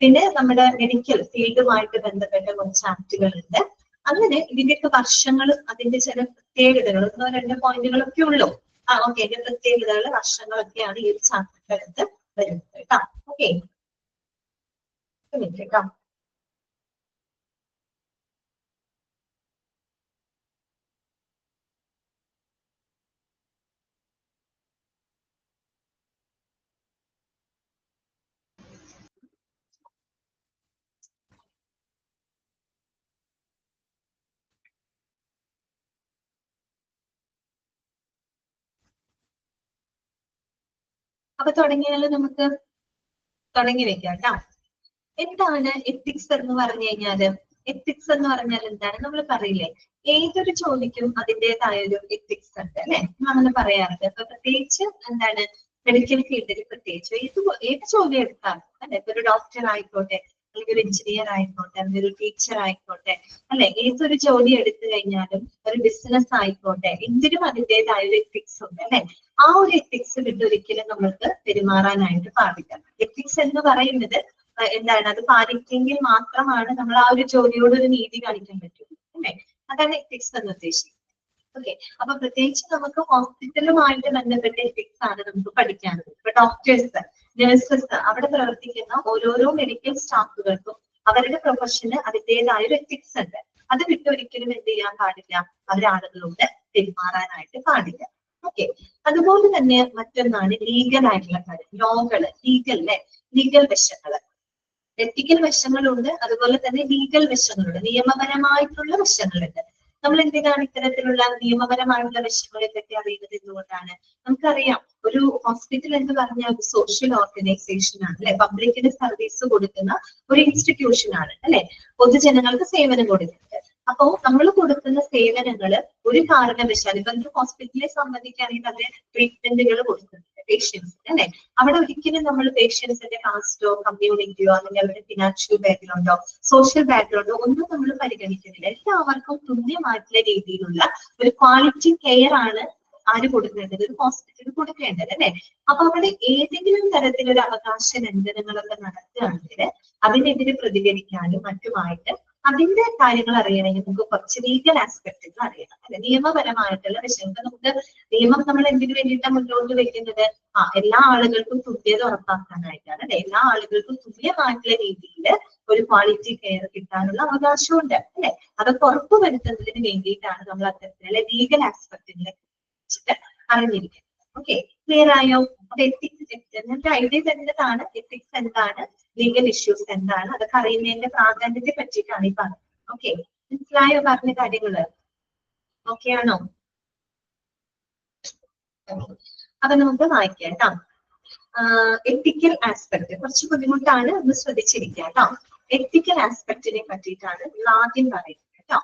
പിന്നെ നമ്മുടെ മെഡിക്കൽ ഫീൽഡുമായിട്ട് ബന്ധപ്പെട്ട കുറച്ച് ആക്ടുകളുണ്ട്. അങ്ങനെ ഇതിന്റെയൊക്കെ വർഷങ്ങളും അതിന്റെ ചില പ്രത്യേകതകൾ, 1-2 പോയിന്റുകളൊക്കെ ഉള്ളൂ. ഓക്കെ, ഇതിന്റെ പ്രത്യേകതകൾ, വർഷങ്ങളൊക്കെയാണ് ഈ ഒരു ചാപ്റ്ററിനകത്ത് വരുന്നത് കേട്ടോ. ഓക്കെ, കേട്ടോ. അപ്പൊ തുടങ്ങിയാൽ നമുക്ക് തുടങ്ങി വെക്കാം കേട്ടോ. എന്താണ് എത്തിക്സ് എന്ന് പറഞ്ഞു കഴിഞ്ഞാല്? എത്തിക്സ് എന്ന് പറഞ്ഞാൽ എന്താണ്? നമ്മൾ പറയില്ലേ, ഏതൊരു ജോലിക്കും അതിൻ്റെതായ ഒരു എത്തിക്സ് ഉണ്ട്, അല്ലെ? അങ്ങനെ പറയാറുണ്ട്. അപ്പൊ പ്രത്യേകിച്ച് എന്താണ്, മെഡിക്കൽ ഫീൽഡിൽ പ്രത്യേകിച്ച് ഏത് ജോലി എടുത്താലും, അല്ലെ? ഇപ്പൊ ഒരു ഡോക്ടർ ആയിക്കോട്ടെ, അല്ലെങ്കിൽ ഒരു എഞ്ചിനീയർ ആയിക്കോട്ടെ, അല്ലെങ്കിൽ ഒരു ടീച്ചർ ആയിക്കോട്ടെ, അല്ലെ? ഏതൊരു ജോലി എടുത്തു കഴിഞ്ഞാലും, ഒരു ബിസിനസ് ആയിക്കോട്ടെ, എന്തിനും അതിൻ്റെതായ ഒരു എത്തിക്സ് ഉണ്ട്, അല്ലെ? ആ ഒരു എത്തിക്സ് വിട്ട് ഒരിക്കലും നമ്മൾക്ക് പെരുമാറാനായിട്ട് പാടില്ല. എത്തിക്സ് എന്ന് പറയുന്നത് എന്താണ്, അത് പാലിക്കെങ്കിൽ മാത്രമാണ് നമ്മൾ ആ ഒരു ജോലിയോട് ഒരു നീതി കാണിക്കാൻ പറ്റുള്ളൂ, അല്ലെ? അതാണ് എത്തിക്സ് എന്ന് ഉദ്ദേശിക്കുന്നത്. ഓക്കെ, അപ്പൊ പ്രത്യേകിച്ച് നമുക്ക് ഹോസ്പിറ്റലുമായിട്ട് ബന്ധപ്പെട്ട എത്തിക്സ് ആണ് നമുക്ക് പഠിക്കാനുള്ളത്. ഇപ്പൊ ഡോക്ടേഴ്സ്, നഴ്സസ്, അവിടെ പ്രവർത്തിക്കുന്ന ഓരോരോ മെഡിക്കൽ സ്റ്റാഫുകൾക്കും അവരുടെ പ്രൊഫഷന് അതിൻ്റെതായ ഒരു എത്തിക്സ് ഉണ്ട്. അത് വിട്ടൊരിക്കലും എന്ത് ചെയ്യാൻ പാടില്ല, അവരാളുകളോട് പെരുമാറാനായിട്ട് പാടില്ല. ഓക്കെ, അതുപോലെ തന്നെ മറ്റൊന്നാണ് ലീഗൽ ആയിട്ടുള്ള കാര്യം, ലോകള്, ലീഗൽ വശങ്ങള്. എത്തിക്കൽ വശങ്ങളുണ്ട്, അതുപോലെ തന്നെ ലീഗൽ വശങ്ങളുണ്ട്, നിയമപരമായിട്ടുള്ള വശങ്ങളുണ്ട്. നമ്മൾ എന്തിനാണ് ഇത്തരത്തിലുള്ള നിയമപരമായിട്ടുള്ള വശങ്ങളെ പറ്റി അറിയുന്നത്? എന്തുകൊണ്ടാണ്? നമുക്കറിയാം, ഒരു ഹോസ്പിറ്റൽ എന്ന് പറഞ്ഞാൽ ഒരു സോഷ്യൽ ഓർഗനൈസേഷൻ ആണ്, അല്ലെ? പബ്ലിക്കിന് സർവീസ് കൊടുക്കുന്ന ഒരു ഇൻസ്റ്റിറ്റ്യൂഷൻ ആണ്, അല്ലെ? പൊതുജനങ്ങൾക്ക് സേവനം കൊടുക്കുന്നത്. അപ്പോ നമ്മൾ കൊടുക്കുന്ന സേവനങ്ങൾ ഒരു കാരണവശാലും, ഇപ്പൊ ഒരു ഹോസ്പിറ്റലിനെ സംബന്ധിക്കുകയാണെങ്കിൽ അതിന് ട്രീറ്റ്മെന്റുകൾ കൊടുക്കുന്നുണ്ട് പേഷ്യൻസ്, അല്ലെ? അവിടെ ഒരിക്കലും നമ്മൾ പേഷ്യൻസിന്റെ കാസ്റ്റോ കമ്മ്യൂണിറ്റിയോ അല്ലെങ്കിൽ അവരുടെ ഫിനാൻഷ്യൽ ബാക്ക്ഗ്രൗണ്ടോ സോഷ്യൽ ബാക്ക്ഗ്രൗണ്ടോ ഒന്നും നമ്മൾ പരിഗണിക്കുന്നില്ല. എല്ലാവർക്കും തുല്യമായിട്ടുള്ള രീതിയിലുള്ള ഒരു ക്വാളിറ്റി കെയർ ആണ് ആര് കൊടുക്കേണ്ടത്? ഒരു ഹോസ്പിറ്റൽ കൊടുക്കേണ്ടത് അല്ലെ? അപ്പൊ അവിടെ ഏതെങ്കിലും തരത്തിലൊരു അവകാശ ലംഘനങ്ങളൊക്കെ നടത്തുകയാണെങ്കിൽ അതിനെതിരെ പ്രതികരിക്കാനും മറ്റുമായിട്ട് അതിന്റെ കാര്യങ്ങൾ അറിയണമെങ്കിൽ നമുക്ക് കുറച്ച് ലീഗൽ ആസ്പെക്ടുകൾ അറിയണം അല്ലെ? നിയമപരമായിട്ടുള്ള വിഷയങ്ങൾ. നമുക്ക് നിയമം നമ്മൾ എന്തിനു വേണ്ടിയിട്ടാണ് മുന്നോട്ട് വെക്കുന്നത്? എല്ലാ ആളുകൾക്കും തുല്യത ഉറപ്പാക്കാനായിട്ടാണ് അല്ലെ? എല്ലാ ആളുകൾക്കും തുല്യമായിട്ടുള്ള രീതിയിൽ ഒരു ക്വാളിറ്റി കെയർ കിട്ടാനുള്ള അവകാശമുണ്ട് അല്ലെ? അതൊക്കെ ഉറപ്പുവരുത്തുന്നതിന് വേണ്ടിയിട്ടാണ് നമ്മൾ അത്തരത്തിലുള്ള ലീഗൽ ആസ്പെക്ടുകളെ കുറിച്ചിട്ട് അറിഞ്ഞിരിക്കുന്നത്. ഓക്കെ, ക്ലിയർ ആയോ? അപ്പൊ എത്തിക്സ് എന്നിട്ട് ഐഡിയ തരുന്നതാണ് എത്തിക്സ് എന്താണ്, ലീഗൽ ഇഷ്യൂസ് എന്താണ്, അതൊക്കെ അറിയുന്നതിന്റെ പ്രാധാന്യത്തെ പറ്റിയിട്ടാണ് ഈ പറഞ്ഞത്. ഓക്കെ, മനസ്സിലായോ പറഞ്ഞ കാര്യങ്ങള്? ഓക്കെ ആണോ? അപ്പൊ നമുക്ക് വായിക്കാം കേട്ടോ. എത്തിക്കൽ ആസ്പെക്ട് കുറച്ച് ബുദ്ധിമുട്ടാണ്, ഒന്ന് ശ്രദ്ധിച്ചിരിക്കുക കേട്ടോ. എത്തിക്കൽ ആസ്പെക്ടിനെ പറ്റിയിട്ടാണ് ആദ്യം പറയുന്നത് കേട്ടോ.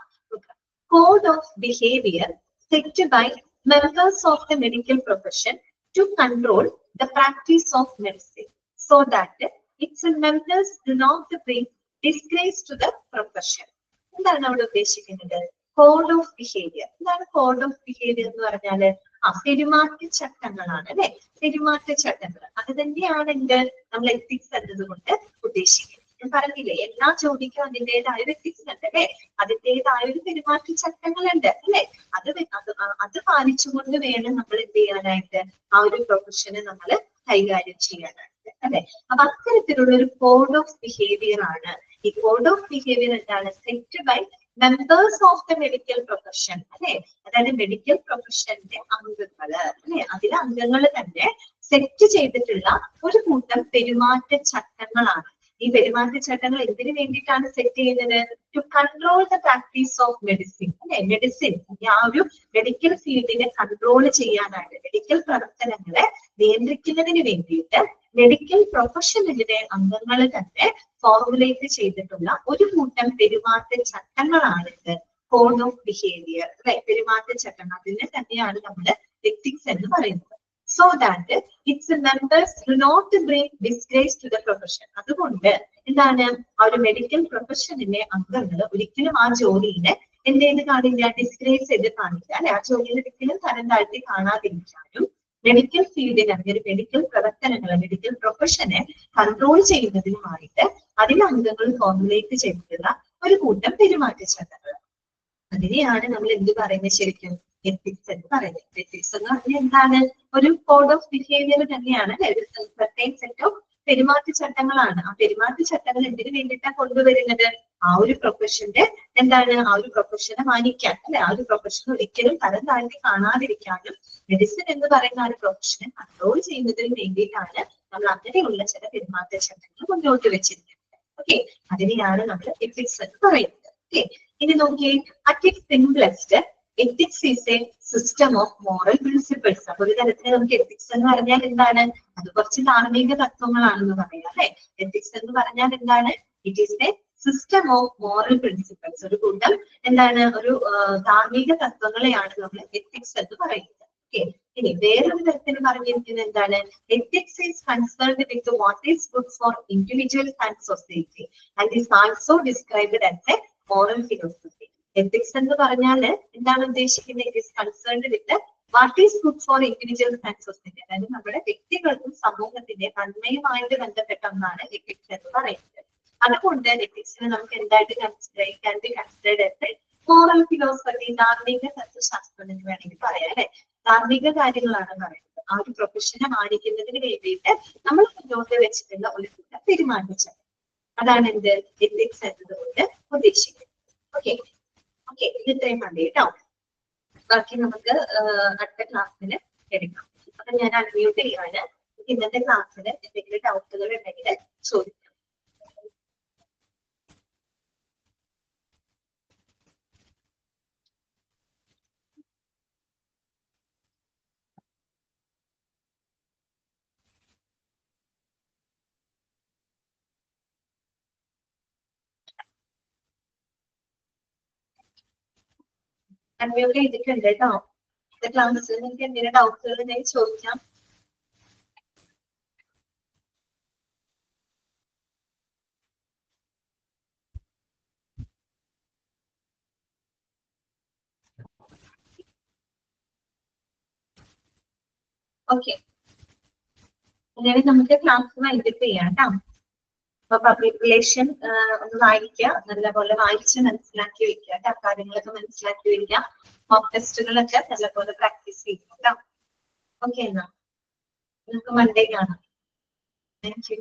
Code of behaviour set by members of the medical profession to control the practice of medicine so that its members do not bring disgrace to the profession. എന്താണ് അവിടെ ഉദ്ദേശിക്കുന്നത്? Code of behaviour. എന്താണ് കോഡ് ഓഫ് ബിഹേവിയർ എന്ന് പറഞ്ഞാല്? പെരുമാറ്റച്ചട്ടങ്ങളാണ് അല്ലെ? പെരുമാറ്റച്ചട്ടങ്ങൾ. അത് തന്നെയാണ് എന്ത് നമ്മൾ എത്തിക്സ് എന്നതുകൊണ്ട് ഉദ്ദേശിക്കുന്നത്. ഞാൻ പറഞ്ഞില്ലേ, എല്ലാ ജോലിക്കും അതിൻ്റെതായ ഒരു എത്തിക്സ് ഉണ്ട് അല്ലെ? അതിൻ്റെതായ ഒരു പെരുമാറ്റച്ചട്ടങ്ങളുണ്ട് അല്ലെ? അത് പാലിച്ചുകൊണ്ട് വേണം നമ്മൾ എന്ത് ചെയ്യാനായിട്ട് ആ ഒരു പ്രൊഫഷനെ നമ്മൾ കൈകാര്യം ചെയ്യാനായിട്ട് അല്ലെ? അപ്പൊ അത്തരത്തിലുള്ള ഒരു കോഡ് ഓഫ് ബിഹേവിയർ ആണ്. ഈ കോഡ് ഓഫ് ബിഹേവിയർ എന്താണ്? Set by members of the medical profession അല്ലെ? അതായത് മെഡിക്കൽ പ്രൊഫഷന്റെ അംഗങ്ങള് അല്ലെ? അതിലെ അംഗങ്ങൾ തന്നെ സെറ്റ് ചെയ്തിട്ടുള്ള ഒരു കൂട്ടം പെരുമാറ്റച്ചട്ടങ്ങളാണ്. ഈ പെരുമാറ്റച്ചട്ടങ്ങൾ എന്തിനു വേണ്ടിയിട്ടാണ് സെറ്റ് ചെയ്യുന്നത്? To control the practice of medicine അല്ലെ? മെഡിസിൻ ആ ഒരു മെഡിക്കൽ ഫീൽഡിനെ കൺട്രോൾ ചെയ്യാനായിട്ട്, മെഡിക്കൽ പ്രവർത്തനങ്ങളെ നിയന്ത്രിക്കുന്നതിന് വേണ്ടിയിട്ട് മെഡിക്കൽ പ്രൊഫഷണലിലെ അംഗങ്ങൾ തന്നെ ഫോർമുലേറ്റ് ചെയ്തിട്ടുള്ള ഒരു കൂട്ടം പെരുമാറ്റച്ചട്ടങ്ങളാണ് ഇത് കോഡ് ഓഫ് ബിഹേവിയർ അല്ലെ? പെരുമാറ്റച്ചട്ടങ്ങൾ. അതിനെ തന്നെയാണ് നമ്മൾ എത്തിക്സ് എന്ന് പറയുന്നത്. So that its members do not bring disgrace to the profession. അതുകൊണ്ട് എന്താണ് ആ ഒരു മെഡിക്കൽ പ്രൊഫഷനിലെ അംഗങ്ങൾ ഒരിക്കലും ആ ജോലിനെ എന്ത് ചെയ്ത് കാണില്ല? ഡിസ്ഗ്രേസ് ചെയ്ത് കാണില്ല അല്ലെ? ആ ജോലിയിൽ ഒരിക്കലും തരം താഴ്ത്തി കാണാതിരിക്കാനും മെഡിക്കൽ ഫീൽഡിൽ അല്ലെങ്കിൽ മെഡിക്കൽ പ്രവർത്തനങ്ങൾ, മെഡിക്കൽ പ്രൊഫഷനെ കൺട്രോൾ ചെയ്യുന്നതിനുമായിട്ട് അതിലെ അംഗങ്ങൾ ഫോർമുലേറ്റ് ചെയ്തിട്ടുള്ള ഒരു കൂട്ടം പെരുമാറ്റച്ചട്ടങ്ങൾ. അതിനെയാണ് നമ്മൾ എന്ത് പറയുന്നത് ശരിക്കും? എത്തിക്സ് എന്ന് പറയുന്നത്. എത്തിക്സ് എന്ന് പറഞ്ഞാൽ എന്താണ്? ഒരു കോഡ് ഓഫ് ബിഹേവിയർ തന്നെയാണ് അല്ലെ? ഒരു സർട്ടൈൻ സെറ്റ് ഓഫ് പെരുമാറ്റച്ചട്ടങ്ങളാണ്. ആ പെരുമാറ്റച്ചട്ടങ്ങൾ എന്തിനു വേണ്ടിയിട്ടാണ് കൊണ്ടുവരുന്നത്? ആ ഒരു പ്രൊഫഷന്റെ എന്താണ്? ആ ഒരു പ്രൊഫഷനെ മാനിക്കാൻ അല്ലെ? ആ ഒരു പ്രൊഫഷൻ ഒരിക്കലും തരം താഴ്ത്തി കാണാതിരിക്കാനും മെഡിസിൻ എന്ന് പറയുന്ന ആ ഒരു പ്രൊഫഷനെ കൺട്രോൾ ചെയ്യുന്നതിന് വേണ്ടിയിട്ടാണ് നമ്മൾ അങ്ങനെയുള്ള ചില പെരുമാറ്റച്ചട്ടങ്ങൾ മുന്നോട്ട് വെച്ചിരിക്കുന്നത്. ഓക്കെ, അതിനെയാണ് നമ്മൾ എത്തിക്സ് എന്ന് പറയുന്നത്. ഓക്കെ, ഇനി നോക്കിയേ, at its simplest ethics is a system of moral principles. അപ്പൊ ഒരു തരത്തിൽ നമുക്ക് എത്തിക്സ് എന്ന് പറഞ്ഞാൽ എന്താണ്? അത് കുറച്ച് ധാർമ്മിക തത്വങ്ങളാണെന്ന് പറയാം അല്ലെ? എത്തിക്സ് എന്ന് പറഞ്ഞാൽ എന്താണ്? It is a system of moral principles. ഒരു കൂട്ടം എന്താണ്? ഒരു ധാർമ്മിക തത്വങ്ങളെയാണ് നമ്മൾ എത്തിക്സ് എന്ന് പറയുന്നത്. ഓക്കെ, ഇനി വേറൊരു തരത്തിൽ പറഞ്ഞിരിക്കുന്നത് എന്താണ്? Ethics is concerned with what is good for individuals and society and is also described as A moral philosophy. Ethics എന്ന് പറഞ്ഞാൽ എന്താണ് ഉദ്ദേശിക്കുന്നത്? It is concerned with what is good for individuals and society. അതായത് നമ്മുടെ വ്യക്തികൾക്കും സമൂഹത്തിന്റെ നന്മയുമായിട്ട് ബന്ധപ്പെട്ട ഒന്നാണ് എത്തിക്സ് എന്ന് പറയുന്നത്. അതുകൊണ്ട് എത്തിക്സിനെ നമുക്ക് എന്തായിട്ട് കൺസിഡർ മോറൽ ഫിലോസഫി, ധാർമ്മിക തത്വശാസ്ത്രം എന്ന് വേണമെങ്കിൽ പറയാം അല്ലെ? ധാർമ്മിക കാര്യങ്ങളാണ് പറയുന്നത്. ആ ഒരു പ്രൊഫഷനെ മാനിക്കുന്നതിന് വേണ്ടിയിട്ട് നമ്മൾ മുന്നോട്ട് വെച്ചിട്ടുള്ള ഒരു കൂട്ടം പെരുമാറ്റച്ചട്ടം. അതാണ് എന്ത് എത്തിക്സ് എന്നതുകൊണ്ട് ഉദ്ദേശിക്കുന്നത്. ഓക്കെ ഓക്കെ, ഇത് ഇത്രയും മതി കേട്ടോ. ബാക്കി നമുക്ക് അടുത്ത ക്ലാസ്സിന് എടുക്കാം. അപ്പൊ ഞാൻ അൺമ്യൂട്ട് ചെയ്യാണ്. ഇന്നത്തെ ക്ലാസ്സിന് എന്തെങ്കിലും ഡൗട്ടുകൾ ഉണ്ടെങ്കിൽ ചോദിക്കാം. അൺമ്യൂട്ട് ചെയ്തിട്ടുണ്ട് കേട്ടോ. ക്ലാസ്സിൽ നിങ്ങൾക്ക് എന്തെങ്കിലും ഡൗട്ടുകൾ ഉണ്ടെങ്കിൽ ചോദിക്കാം. ഓക്കെ, അങ്ങനെ നമുക്ക് ക്ലാസ് വൈൻഡപ്പ് ചെയ്യാം കേട്ടോ. അപ്പൊ പബ്ലിക് റിലേഷൻ ഒന്ന് വായിക്കുക, നല്ലപോലെ വായിച്ച് മനസ്സിലാക്കി വെക്കുക കേട്ടോ. കാര്യങ്ങളൊക്കെ മനസ്സിലാക്കി വെക്കുക. മോക്ക് ടെസ്റ്റുകളൊക്കെ നല്ലപോലെ പ്രാക്ടീസ് ചെയ്യുക കേട്ടോ. ഓക്കെ, എന്നാ നമുക്ക് മൺഡേ കാണാം. Thank you.